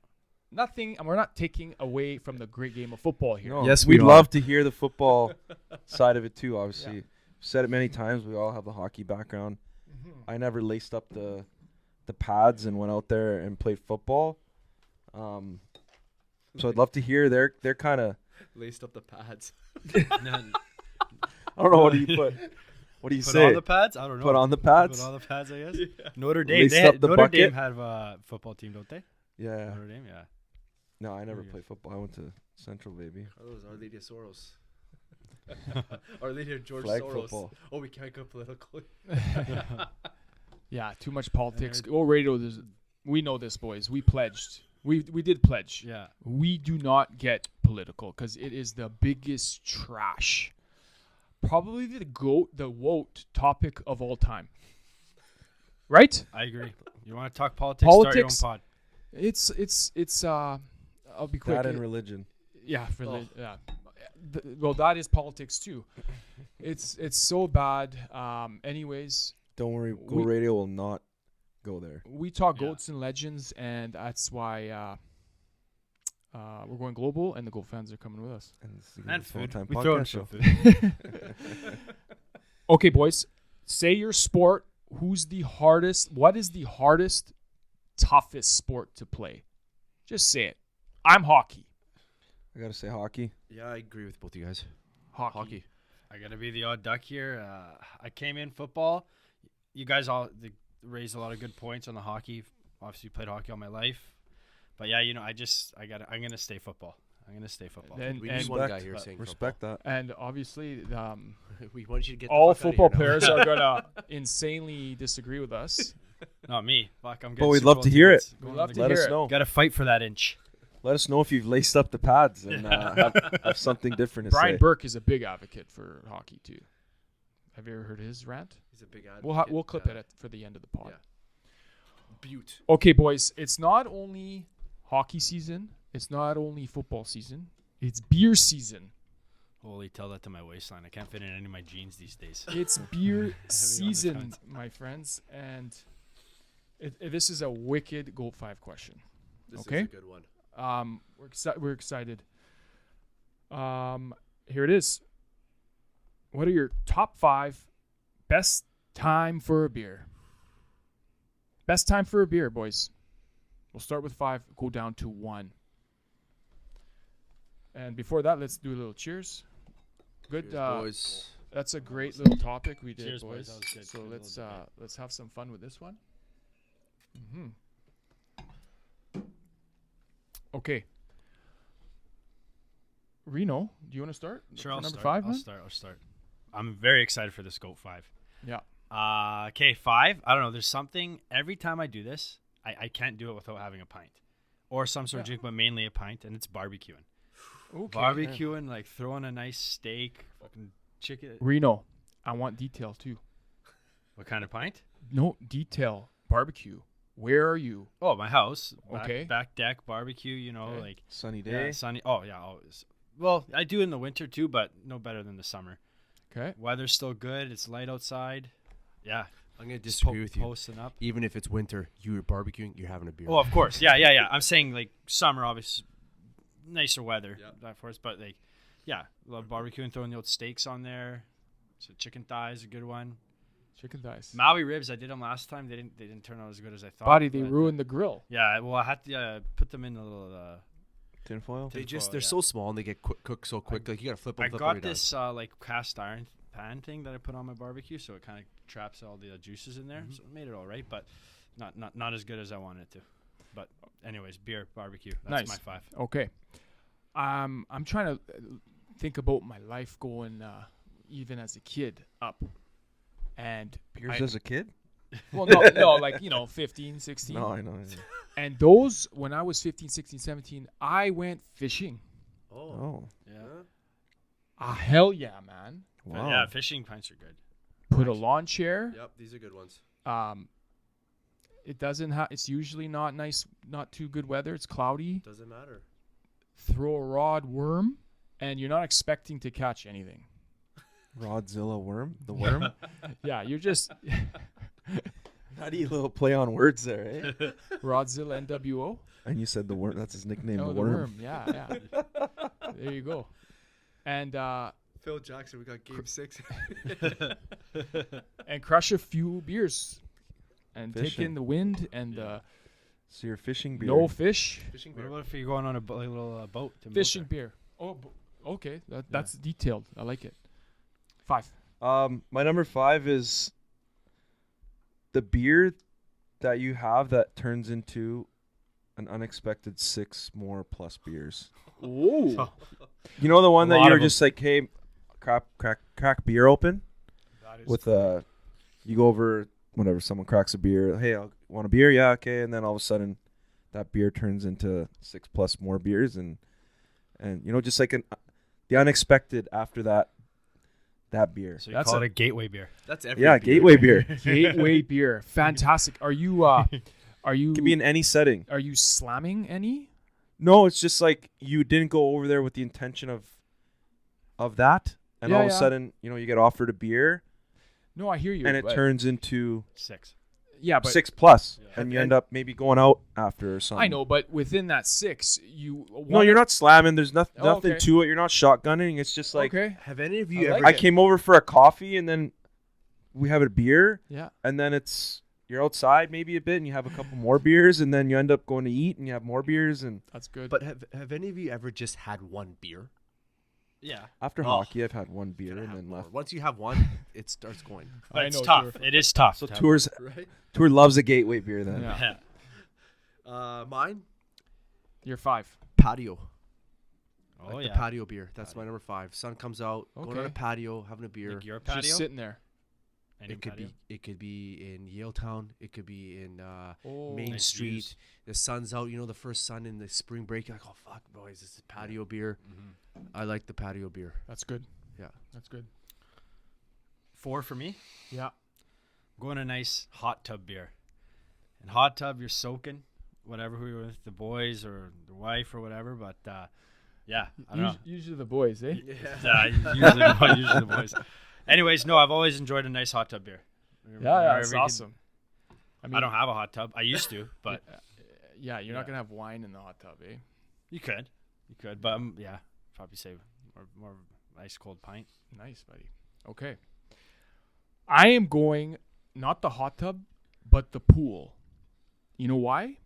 Nothing, and we're not taking away from the great game of football here. No, Yes, we'd we love to hear the football side of it too. Obviously, Yeah. said it many times. We all have the hockey background. Mm-hmm. I never laced up the pads and went out there and played football. So I'd love to hear they're kind of. laced up the pads? I don't know what do you put. What do you Put say? on the pads? I don't know. Put on the pads. Put on the pads, I guess. Notre Dame. Laced They up had, the Notre Dame bucket? have a football team, don't they? Yeah. Notre Dame, yeah. No, I never Very good. played football. I went to Central, baby. Those Our Lady of Soros. Our Lady of George Flag Soros. football. Oh, we can't go political. Yeah, too much politics. Go radio. We know this, boys. We pledged. We did pledge. Yeah. We do not get political because it is the biggest trash. Probably the woke topic of all time. Right? I agree. You want to talk politics? Politics- Start your own pod. It's I'll be quick. That and religion. Yeah, yeah. Well, that is politics too. It's so bad. Anyways, Don't worry. Go We- Radio will not go there. we talk Yeah. goats and legends, and that's why we're going global, and the Goat fans are coming with us. And, this is And the food. full-time We throw in podcast show. some food. Okay, boys, say your sport. Who's the hardest? What is the hardest, toughest sport to play? Just say it. I'm hockey. I gotta say hockey. Yeah, I agree with both you guys. Hockey. I got to be the odd duck here. I came in football. You guys all raised a lot of good points on the hockey. Obviously, played hockey all my life. But yeah, I'm going to stay football. I'm going to stay football. And, We and, need one guy here saying Respect that. and obviously, We want you to get all the fuck football outta here now. players are gonna insanely disagree with us. Not me. Fuck, I'm But getting we'd Super love Bowl to hear it. tickets. We'd Going love to to the- Let hear us it. know. Gotta fight for that inch. Let us know if you've laced up the pads and have something different to Brian say. Burke is a big advocate for hockey too. Have you ever heard his rant? He's a big advocate. We'll clip it for the end of the pod. Yeah. Butte. Okay, boys. It's not only hockey season. It's not only football season. It's beer season. Holy, tell that to my waistline. I can't fit in any of my jeans these days. It's beer the season, front. my friends, and this is a wicked Gold 5 question. This Okay. is a good one. We're excited. Here it is. What are your top 5 best time for a beer? Best time for a beer, boys. We'll start with 5, go down to 1. And before that, let's do a little cheers. Good, Cheers, boys. that's a great little topic we did, Cheers, boys. boys. That was good. So Good little debate. let's have some fun with this one. Okay. Reno, do you want to start? Sure, For I'll number start. 5, man? I'll start. I'm very excited for this Goat 5. Yeah. Okay, 5. I don't know. There's something, every time I do this, I can't do it without having a pint. Or some sort of drink, but mainly a pint, and it's barbecuing. Okay. Barbecuing, like throwing a nice steak, fucking chicken. Reno, I want detail too. What kind of pint? No detail. Barbecue. Where are you? Oh, my house. Okay. Back deck, barbecue, you know, Okay. like. Sunny Yeah, day. sunny. Oh, yeah, always. Well, I do in the winter too, but no better than the summer. Okay. Weather's still good. It's light outside. Yeah. I'm going to Just disagree with you. Posting up. Even if it's winter, you're barbecuing, you're having a beer. Oh, of course. Yeah. I'm saying like summer, obviously, nicer weather. Yep. That for us, but like, yeah, love barbecuing, throwing the old steaks on there. So chicken thighs, a good one. Chicken thighs. Maui ribs, I did them last time. They didn't turn out as good as I thought. Body, they but, ruined the grill. Yeah, well, I had to put them in a little. Tinfoil. they're tinfoil, so small and they get cooked so quick. Like you got to flip them. I flip got them this like cast iron pan thing that I put on my barbecue, so it kind of traps all the juices in there. So it made it all right, but not as good as I wanted it to. But anyways, beer, barbecue. That's Nice. my 5. Okay. I'm trying to think about my life going even as a kid up. And Beers as a kid? well, no, like, 15, 16. No, I know. And those, when I was 15, 16, 17, I went fishing. Oh, Yeah. Hell yeah, man. wow. Yeah, fishing pints are good. Put a lawn chair. Yep, these are good ones. It doesn't have. It's usually not nice, not too good weather. It's cloudy. Doesn't matter. Throw a rod, worm, and you're not expecting to catch anything. Rodzilla worm? The worm? Yeah, you're just How do you little play on words there, eh? Rodzilla NWO. And you said the worm. That's his nickname, Oh, the the worm. worm. Yeah. There you go. And Phil Jackson, we got game 6. and crush a few beers, and take Fishing. in the wind and So you're fishing beer. no fish. Fishing What beer. about if you're going on a little boat? To Fishing Movember? beer. Oh, okay. That's detailed. I like it. 5. My number 5 is the beer that you have that turns into an unexpected 6 more plus beers. Ooh. You know the one A that lot you're of 'em. just like, hey, crack beer open with you go over whenever someone cracks a beer. Hey, I want a beer? Yeah, okay. And then all of a sudden, that beer turns into 6 plus more beers, and just like the unexpected after that beer. So you That's call a- it a gateway beer. That's every Yeah, beer. gateway beer. Gateway beer. Fantastic. Are you Could be in any setting. are you slamming any? No, it's just like you didn't go over there with the intention of that, and Yeah, all of a yeah. sudden, you get offered a beer, No, I hear you. and it but- turns into 6. Yeah, but 6 plus, Yeah. and you end up maybe going out after or something. I know, but within that 6, you No, you're not slamming. There's nothing Oh, okay. to it. You're not shotgunning. It's just like okay. Have any of you I like ever? I came over for a coffee, and then we have a beer, Yeah. and then you're outside maybe a bit, and you have a couple more beers, and then you end up going to eat, and you have more beers, and That's good. But have any of you ever just had one beer? Yeah. after Oh. hockey, I've had one beer Gotta and have then more. left. Once you have one, it starts going. But I it's know, tough. Tour. It is tough. So to have- Tour loves a gateway beer then. Yeah. Yeah. Mine, You're 5. patio. Oh, Like yeah. the patio beer. That's my number 5. Sun comes out, going on Okay. a patio, having a beer. Like your patio? Just sitting there. Any It could patio? be. It could be in Yaletown. It could be in Oh, Main Nice Street. views. The sun's out. You know, the first sun in the spring break. You're like, oh fuck, boys, this is patio beer. Mm-hmm. I like the patio beer. that's good. Yeah. That's good. 4 for me. Yeah. Going a nice hot tub beer. And hot tub, you're soaking, whatever who you're with, the boys or the wife or whatever. But yeah, I don't know. Usually the boys, eh? Usually the boys. Anyways, no, I've always enjoyed a nice hot tub beer. Yeah, that's Wherever you awesome. I don't have a hot tub. I used to, but Yeah, you're Yeah. not gonna have wine in the hot tub, eh? you could. But yeah, probably say more ice cold pint. Nice, buddy. Okay. I am going not the hot tub, but the pool. You know why?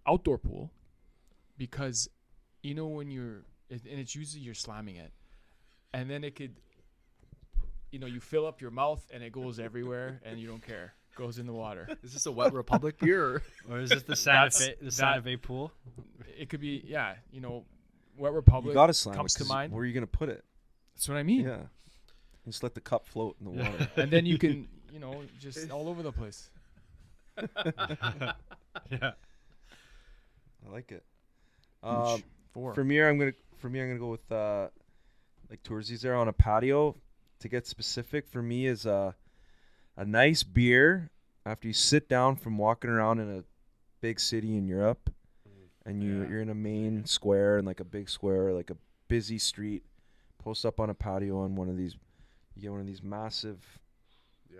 Outdoor pool. Because you know when and it's usually you're slamming it. And then it could, you fill up your mouth and it goes everywhere and you don't care. Goes in the water. Is this a Wet Republic beer? Or is this the Santa That's- Fe, Santa Fe pool? It could be, Wet Republic You gotta slam it, comes to 'cause mind. Where are you gonna put it? That's what I mean. Yeah. Just let the cup float in the Yeah. water. And then you can, just all over the place. Yeah. I like it. Huge. 4. For me, I'm gonna go with like Toursies there on a patio. To get specific, for me is a nice beer after you sit down from walking around in a big city in Europe, and you're in a main square and like a big square, like a busy street. Post up on a patio on one of these. You get one of these massive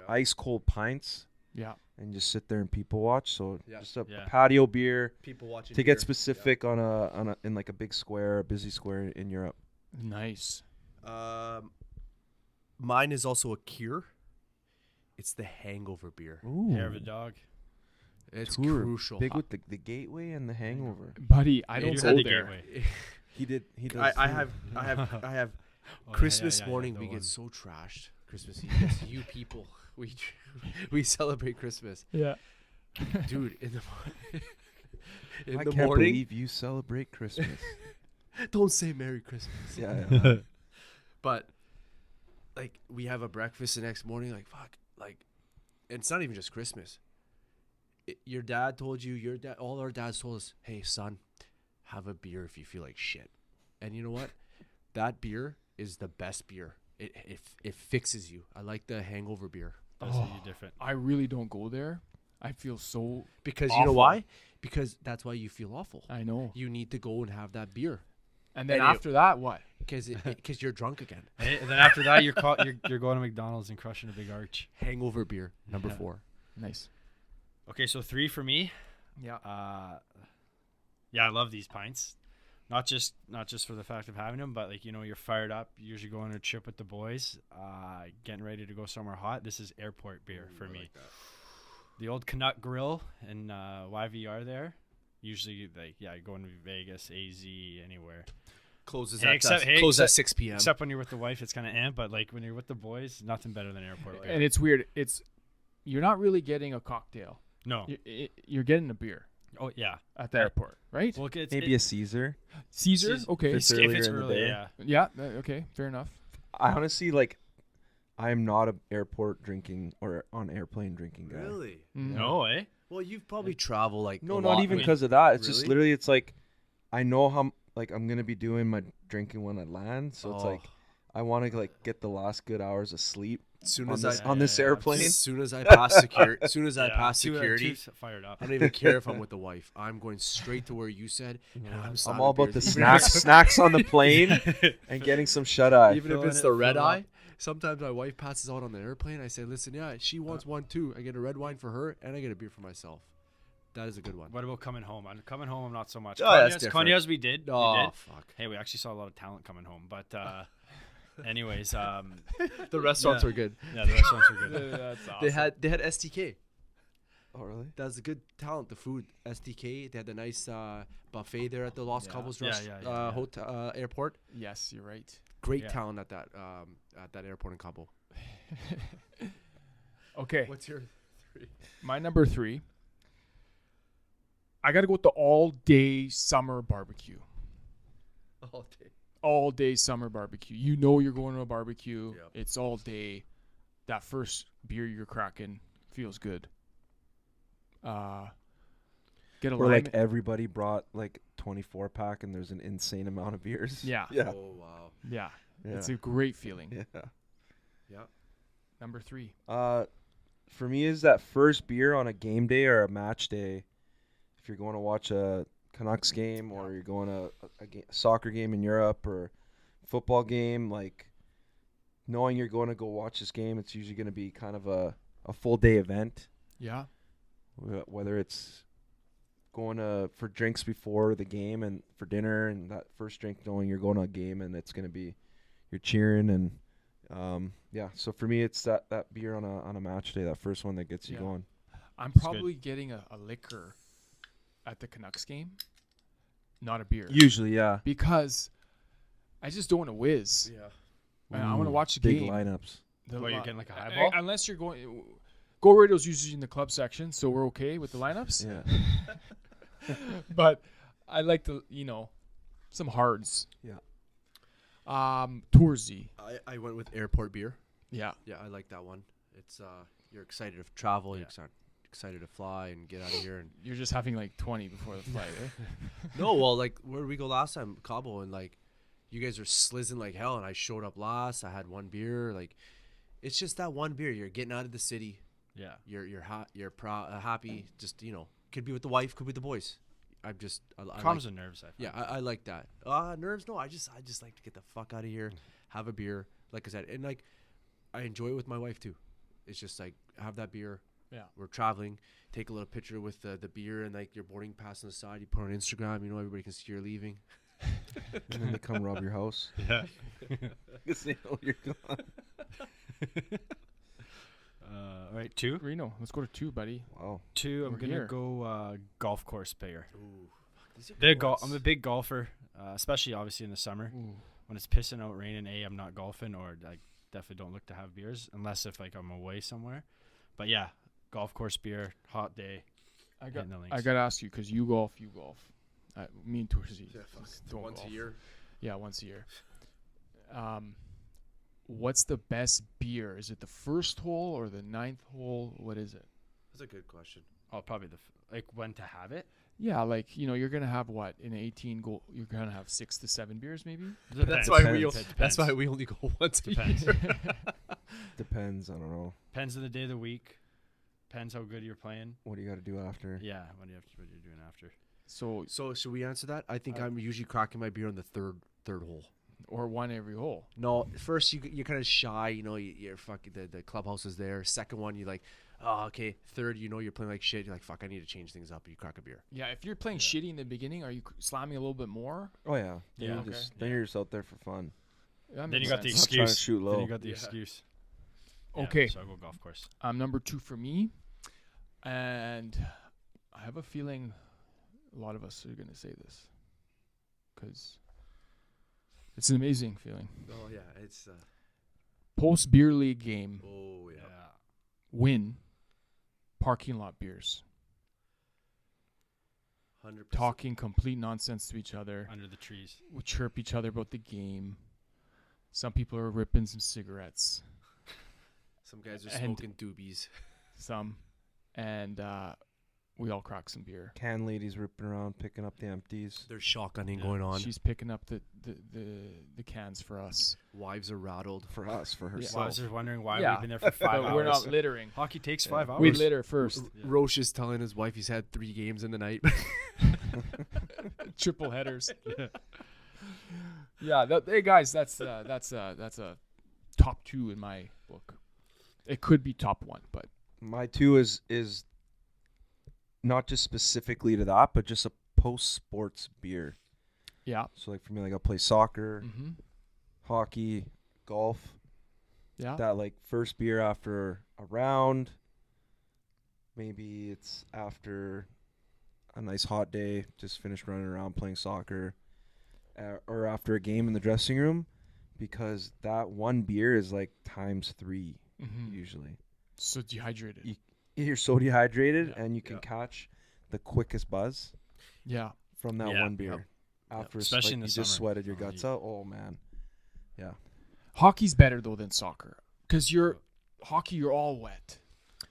ice cold pints Yeah. and just sit there and people watch. So Yeah. just a Yeah. patio beer. People watching. To get beer. specific on a in like a big square, a busy square in Europe. Nice. Mine is also a cure. It's the hangover beer. Hair of a dog. It's Tour. crucial. Big with the gateway and the hangover. Buddy, I You don't had go the there. gateway. He does. I have Oh, Christmas yeah, morning. the We one. get so trashed. Christmas Eve. Yes, you people. We celebrate Christmas, Yeah. dude. In the in I the can't morning. believe you celebrate Christmas. Don't say Merry Christmas. yeah. But like we have a breakfast the next morning. Like fuck. Like, and it's not even just Christmas. Your dad told you. Your dad. All our dads told us, "Hey, son, have a beer if you feel like shit." And you know what? That beer is the best beer. It fixes you. I like the hangover beer That's you different. I really don't go there. I feel so. because you Awful. know why? Because that's why you feel awful. I know. You need to go and have that beer And then And it- after that, what? because you're drunk again. Hey, and then after that, you're going to McDonald's and crushing a big arch. Hangover beer number Yeah. 4. Nice. Okay, so 3 for me. Yeah. Yeah, I love these pints. Not just for the fact of having them, but like you're fired up. You usually go on a trip with the boys, getting ready to go somewhere hot. This is airport beer for me. The old Canuck Grill in YVR there. Usually, going to Vegas, AZ, anywhere. Closes Hey, at except- hey, closes at except- 6 p.m. Except when you're with the wife, it's kind of amp. But like when you're with the boys, nothing better than airport beer. And it's weird. You're not really getting a cocktail. No. You're getting a beer Oh yeah. at the airport, right? Well, it's, Maybe a Caesar. Caesar. Okay. It's if earlier it's in the early, day. yeah. Yeah. Okay. Fair enough. I honestly I am not a airport drinking or on airplane drinking guy. Really? Mm. No, eh? Well, you've probably traveled like No, a not lot. even Wait, because of that. It's just really? literally, it's like I know how I'm gonna be doing my drinking when I land, so it's like I want to get the last good hours of sleep as soon on as this, I on this airplane. as soon as I pass security, as soon as I pass security, fired up. I don't even care if I'm with the wife. I'm going straight to where you said. And I'm slamming all about the beers. Even if snacks on the plane and getting some shut eye. Even if Filling it's it, the red fill it eye, up. sometimes my wife passes out on the airplane. I say, listen, yeah, she wants one too. I get a red wine for her, and I get a beer for myself. That is a good one. What about coming home? Coming home, I'm not so much. Oh, that's different. Cognacs, we did. Oh, We did. fuck. Hey, we actually saw a lot of talent coming home. But anyways, The restaurants Yeah. were good. yeah, the restaurants were good. That's awesome. They had STK. Oh really? That's a good talent. The food, STK. They had a nice buffet there at the Los Yeah. Cabos Yeah, rest, yeah, yeah. hotel airport. Yes, you're right. Great Yeah. talent at that airport in Cabo. Okay. What's your 3? My number 3. I got to go with the all-day summer barbecue. All day. All-day summer barbecue. You know you're going to a barbecue. Yep. It's all day. that first beer you're cracking feels good. Get a Or lime. like everybody brought like 24 pack and there's an insane amount of beers. Yeah. Yeah. Oh wow. Yeah. Yeah. It's a great feeling. Yeah. Yeah. Number 3. For me is that first beer on a game day or a match day. If you're going to watch a Canucks game or you're going to a soccer game in Europe or football game, like knowing you're going to go watch this game, it's usually going to be kind of a full day event. Yeah. Whether it's going for drinks before the game and for dinner, and that first drink knowing you're going to a game and it's going to be you're cheering and so for me it's that beer on a match day, that first one that gets you going. I'm That's probably getting a liquor at the Canucks game, not a beer. Usually, yeah. Because I just don't want to whiz. Yeah. I want to watch the big game. lineups. Well, you're getting like a highball? Unless you're going. Go Radio's usually in the club section, so we're okay with the lineups. Yeah. But I like the, some hards. Yeah. Toursy. I went with airport beer. Yeah. Yeah, I like that one. It's you're excited to travel. Yeah. You're excited to fly and get out of here. And You're just having like 20 before the flight, eh? no, well, like where did we go last time? Cabo, and like you guys are slizzing like hell, and I showed up last. I had one beer. Like it's just that one beer. You're getting out of the city. Yeah. You're proud, happy. Just could be with the wife, could be with the boys. I'm just I Calms like, the nerves. I find. yeah, I like that. Nerves? No, I just like to get the fuck out of here, have a beer. Like I said, and like I enjoy it with my wife too. It's just like have that beer. Yeah. We're traveling. Take a little picture with the beer and like your boarding pass on the side. You put it on Instagram. Everybody can see you're leaving. And then they come rob your house. Yeah. Because they know you're gone. All right, 2. Reno, let's go to 2, buddy. Wow. 2. I'm We're gonna here. go golf course beer. Ooh, these are Big good ones. I'm a big golfer, especially obviously in the summer when it's pissing out, raining. I'm not golfing, or I definitely don't look to have beers unless if like I'm away somewhere. But yeah, golf course beer, hot day. I hitting the links. got to ask you, because you golf. Me and Toursy Yeah, fuck. don't Once golf. a year. Yeah, once a year. What's the best beer? Is it the first hole or the 9th hole? What is it? That's a good question. Oh, probably like when to have it. Yeah, like, you're going to have what? In 18 goal, you're going to have 6 to 7 beers maybe? That's why we. Depends. That's why we only go once a Depends. year. Depends. I don't know. Depends on the day of the week. Depends how good you're playing. What do you got to do after? Yeah, what you're doing after. So So should we answer that? I think I'm usually cracking my beer on the third hole. or one every hole. No, first you're kind of shy. You're fucking the clubhouse is there. Second one, you like, oh okay. Third, you're playing like shit. You're like, fuck, I need to change things up. You crack a beer. Yeah, if you're playing shitty in the beginning, are you slamming a little bit more? Oh, yeah. Yeah, Then okay. then you're just out there for fun. That Then makes you got the sense. Not trying to excuse. shoot low. Then you got the Yeah. excuse. Yeah, Okay. So I go golf course. Number 2 for me, and I have a feeling a lot of us are going to say this because it's an amazing feeling. Oh yeah, it's. Post beer league game, Oh yeah. win, parking lot beers, 100%. talking complete nonsense to each other. Under the trees. We chirp each other about the game. Some people are ripping some cigarettes. Some guys are And- smoking doobies. Some, and we all crack some beer. Can ladies ripping around, picking up the empties. There's shotgunning Yeah. going on. She's picking up the cans for us. Wives are rattled. For us, for So I herself. was just wondering why Yeah. we've been there for 5 But hours. we're not littering. Hockey takes Yeah. 5 hours. We litter first. Roche is telling his wife he's had 3 games in the night. Triple headers. Yeah, hey guys, that's a top 2 in my book. It could be top 1, but My 2 is not just specifically to that, but just a post-sports beer. yeah, So like for me, like I'll play soccer, mm-hmm. hockey, golf. Yeah, That like first beer after a round. Maybe it's after a nice hot day, just finished running around playing soccer, or after a game in the dressing room, because that one beer is like times 3 mm-hmm. usually. So dehydrated. You're so dehydrated, Yeah. and you can catch the quickest buzz Yeah, from that Yeah. one beer. After Especially like, in the you just summer. sweated your Oh, guts you- out. Oh man, yeah. hockey's better though than soccer because Hockey, you're all wet.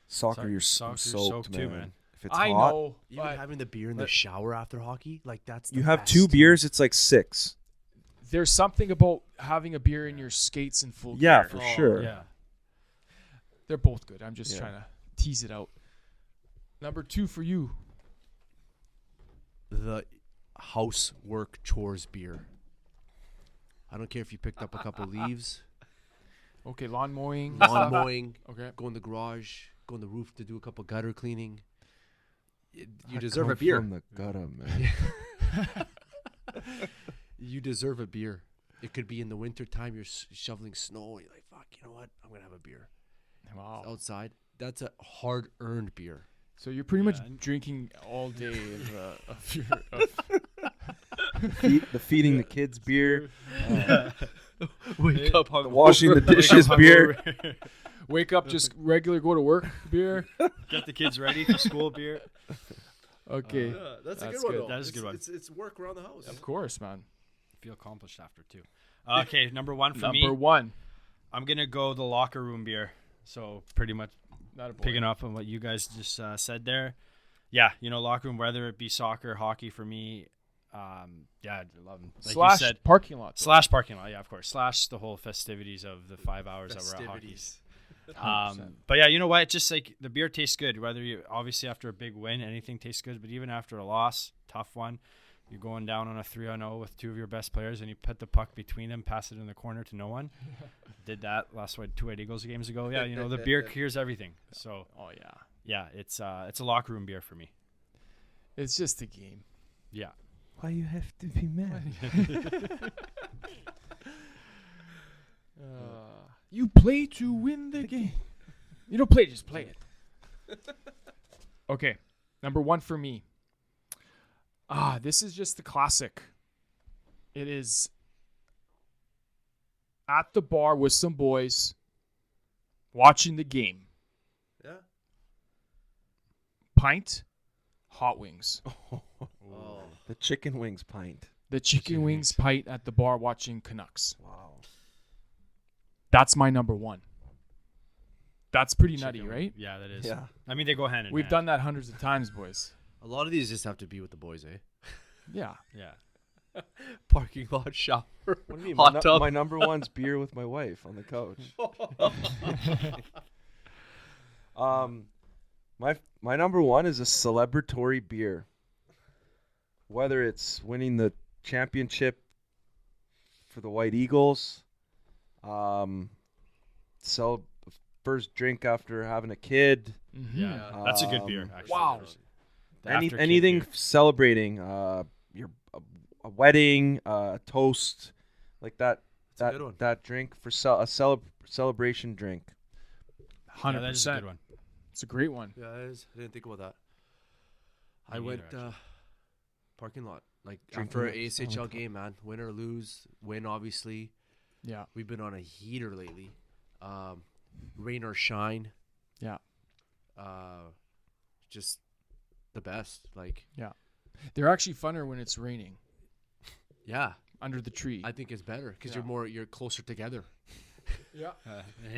Soccer, you're Soccer's soaked, soaked too, man. If it's I hot, know. Even But having the beer in the shower after hockey, like that's the you have best. 2 beers, it's like 6. there's something about having a beer in your skates and full Yeah, gear. for sure. Yeah. They're both good. I'm just Yeah. trying to tease it out. Number 2 for you. The housework chores beer. I don't care if you picked up a couple leaves, Okay, lawn mowing. lawn mowing, Okay. go in the garage, go on the roof to do a couple gutter cleaning. You I deserve come a beer. from the gutter, man. You deserve a beer. It could be in the winter time. You're shoveling snow. You're like, fuck. You know what? I'm gonna have a beer. Wow. It's outside. That's a hard-earned beer. So you're pretty much Yeah, and- drinking all day of your. The feeding the kids beer, Wake up, the washing the dishes beer. Wake up, just regular go to work beer. Get the kids ready for school beer. Okay. that's a good one, though. That is a good one. It's work around the house. Of course, man. Feel accomplished after too. Okay, number 1 for me. Number 1. I'm gonna go the locker room beer. So pretty much Not a boy. picking up on what you guys just said there. Yeah, locker room, whether it be soccer, hockey for me. Yeah, I love them. Like Slash you said, parking lot. slash parking lot. Yeah, of course. Slash the whole festivities of the 5 hours that we're at hockey. Festivities. 100%. But yeah, you know what? It's just like the beer tastes good. Whether you obviously after a big win, anything tastes good. But even after a loss, tough one, you're going down on a 3-0 with 2 of your best players, and you put the puck between them, pass it in the corner to no one. Did that last 2 White Eagles games ago. Yeah, the beer cures everything. So Oh yeah. yeah, it's a locker room beer for me. It's just a game. Yeah. Why you have to be mad? You play to win the game. You don't play, just play it. Okay, number 1 for me. This is just the classic. It is at the bar with some boys watching the game. Yeah. Pint, hot wings. Oh. The chicken wings pint. The chicken wings pint at the bar watching Canucks. Wow. That's my number 1. That's pretty nutty, Chicken wing. right? Yeah, that is. Yeah. I mean, they go hand in We've hand. done that hundreds of times, boys. A lot of these just have to be with the boys, eh? Yeah. Yeah. Parking lot, shower. What do you mean? Hot tub. My number 1's beer with my wife on the couch. My number 1 is a celebratory beer. Whether it's winning the championship for the White Eagles, first drink after having a kid, Mm-hmm. Yeah, that's a good beer. Actually. Wow. The after-kid anything beer. celebrating a wedding, a toast, like that. That's a good one. That drink for a celebration drink. 100%. Yeah, that is a good one. It's a great one. Yeah, it is. I didn't think about that. I Me went neither, actually. parking lot. Like Drinking after an it. ASHL Oh, my game, man. Win or lose. Win, obviously. Yeah. We've been on a heater lately. Rain or shine. Yeah. Just the best. Like, They're actually funner when it's raining yeah. under the tree. I think it's better because Yeah. you're closer together, yeah.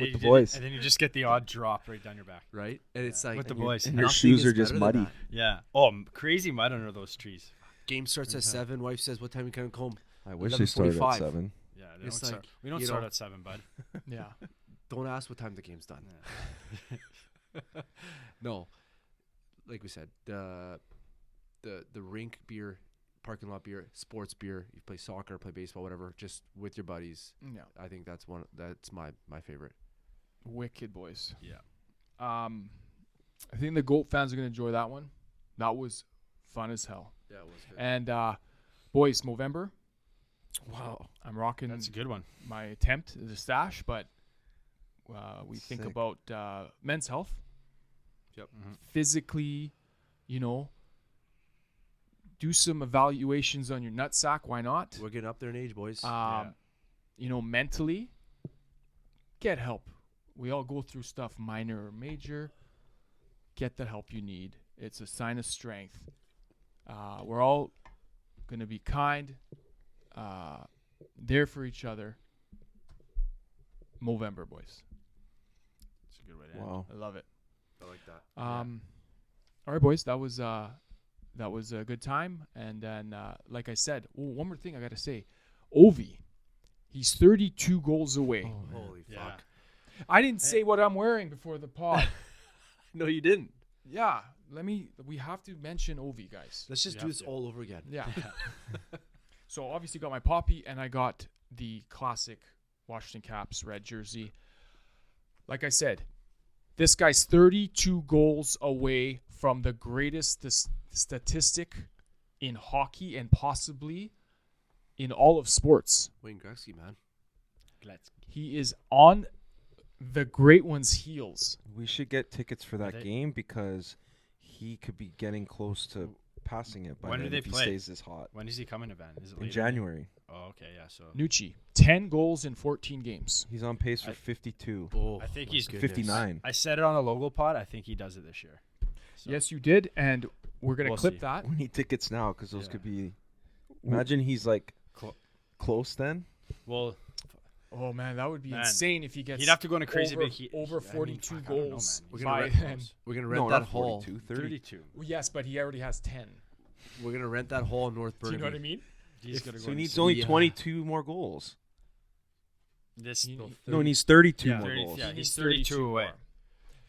With the boys. And then you just get the odd drop right down your back. right? And it's like With the and you- boys. And your nothing shoes is are just better than muddy. that. Yeah. Oh, crazy mud under those trees. Game starts at 7. Wife says, "What time you come home?" I wish they started at 11:45. 7. Yeah. It's like, we don't you start know- at 7, bud. Yeah. Don't ask what time the game's done. No, like we said, the rink beer, parking lot beer, sports beer. You play soccer, play baseball, whatever. Just with your buddies. Yeah. I think that's my favorite. Wicked boys. Yeah. I think the GOAT fans are going to enjoy that one. That was fun as hell. Yeah, it was good. And boys, Movember. Wow. I'm rocking That's a good one. my attempt at a stash, but we think Sick. about men's health. Yep. Physically, do some evaluations on your nutsack. Why not? We're getting up there in age, boys. Mentally, get help. We all go through stuff, minor or major. Get the help you need. It's a sign of strength. We're all going to be kind, there for each other. Movember, boys. good way to end. Wow. I love it. I like that. All right, boys. That was a good time. And then, like I said, one more thing I got to say. Ovi, he's 32 goals away. Holy Yeah. fuck. I didn't say what I'm wearing before the pod. No, you didn't. Yeah, we have to mention Ovi, guys. Let's just You do have this to. all over again. Yeah. So obviously got my Poppy and I got the classic Washington Caps red jersey. Like I said, this guy's 32 goals away from the greatest statistic in hockey and possibly in all of sports. Wayne Gretzky, man. He is on the great one's heels. We should get tickets for that they- game because he could be getting close to passing it by When do then they if he play? stays this hot. When does he come in event? Is it In later? January. Oh, okay, yeah. So Nucci, 10 goals in 14 games. He's on pace for I- 52. Oh, I think my he's goodness. 59. I said it on a logo pod. I think he does it this year. So, Yes, you did, and we're going to We'll clip see. that. We need tickets now because those Yeah. could be. Imagine he's like Clo- close then. Well, Oh, man, that would be Man. insane if he gets he'd have to go on a crazy over, big heat. over I mean, 42 fuck, I don't know, goals man. We're gonna by rent- then. We're gonna rent No, that not hall. 42, 30. 32. Well, yes, but he already has 10. We're gonna rent that hall in North Do Burnaby. you know what I mean? He's gonna go. So he on needs a- only Yeah. 22 more goals. this. He- No, he needs 32 Yeah, more 30 goals. yeah. He he's needs 32 away. more.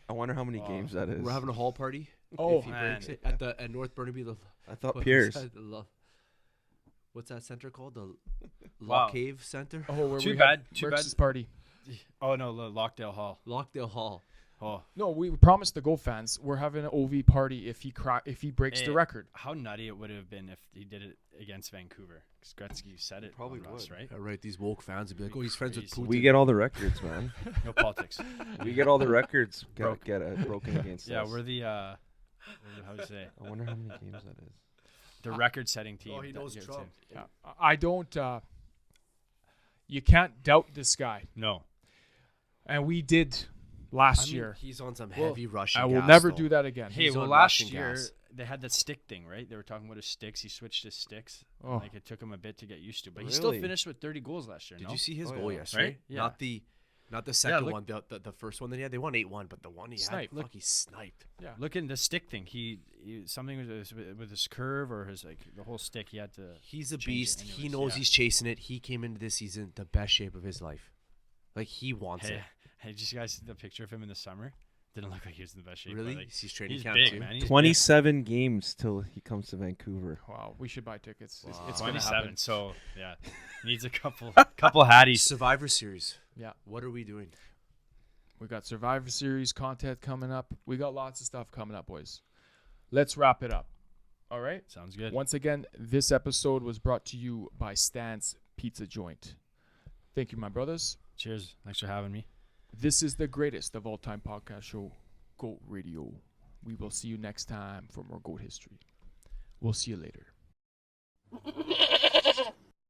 I wonder how many Oh. games that is. We're having a hall party. Oh, if he man. breaks it at North Burnaby. I thought what's Pierce. that? What's that center called? The Wow. Lock Cave Center. Oh, where Too we bad, had too Merck's bad. party. Oh no, Lockdale Hall. Lockdale Hall. Oh, No, we promised the Go fans we're having an OV party if he breaks the Eh, record. how nutty it would have been if he did it against Vancouver. 'Cause Gretzky said it. Probably on Russ, would. right? Yeah, right. These woke fans would be like, Be "Oh, he's friends with crazy. Putin." We get all the records, man. No politics. We get all the records Broke. broken against Yeah, us. we're the how do you say I wonder how many games that is. the record-setting team. Oh, he that knows gets Trump. in. Yeah, I don't. You can't doubt this guy, No, and we did last year. He's on some Well, heavy Russian. I will gas, never though. do that again. hey, He's well, on last Russian year gas. they had that stick thing, right? They were talking about his sticks. He switched his sticks. Oh. Like it took him a bit to get used to, but he still Really? finished with 30 goals last year. Did no? you see his Oh, goal yeah. yesterday? Right? Yeah. Not the second look- one. The first one that he had. They won 8-1, but the one he Snipe. had, he sniped. Yeah. Look at the stick thing. He something with his curve or his like the whole stick. He had to. He's a change it beast. He anyways, knows yeah. he's chasing it. He came into this season the best shape of his life. Like he wants Hey, it. hey, did you guys see the picture of him in the summer? Didn't look like he was in the best shape. but, Really? like, He's training he's camp big, too. man. He's 27 games till he comes to Vancouver. Wow, we should buy tickets. Wow. It's big. gonna 27. happen. So yeah, needs a couple hatties. Survivor Series. Yeah. What are we doing? We got Survivor Series content coming up. We got lots of stuff coming up, boys. Let's wrap it up. All right. Sounds good. Once again, this episode was brought to you by Stan's Pizza Joint. Thank you, my brothers. Cheers. Thanks for having me. This is the greatest of all time podcast show, GOAT Radio. We will see you next time for more GOAT history. We'll see you later.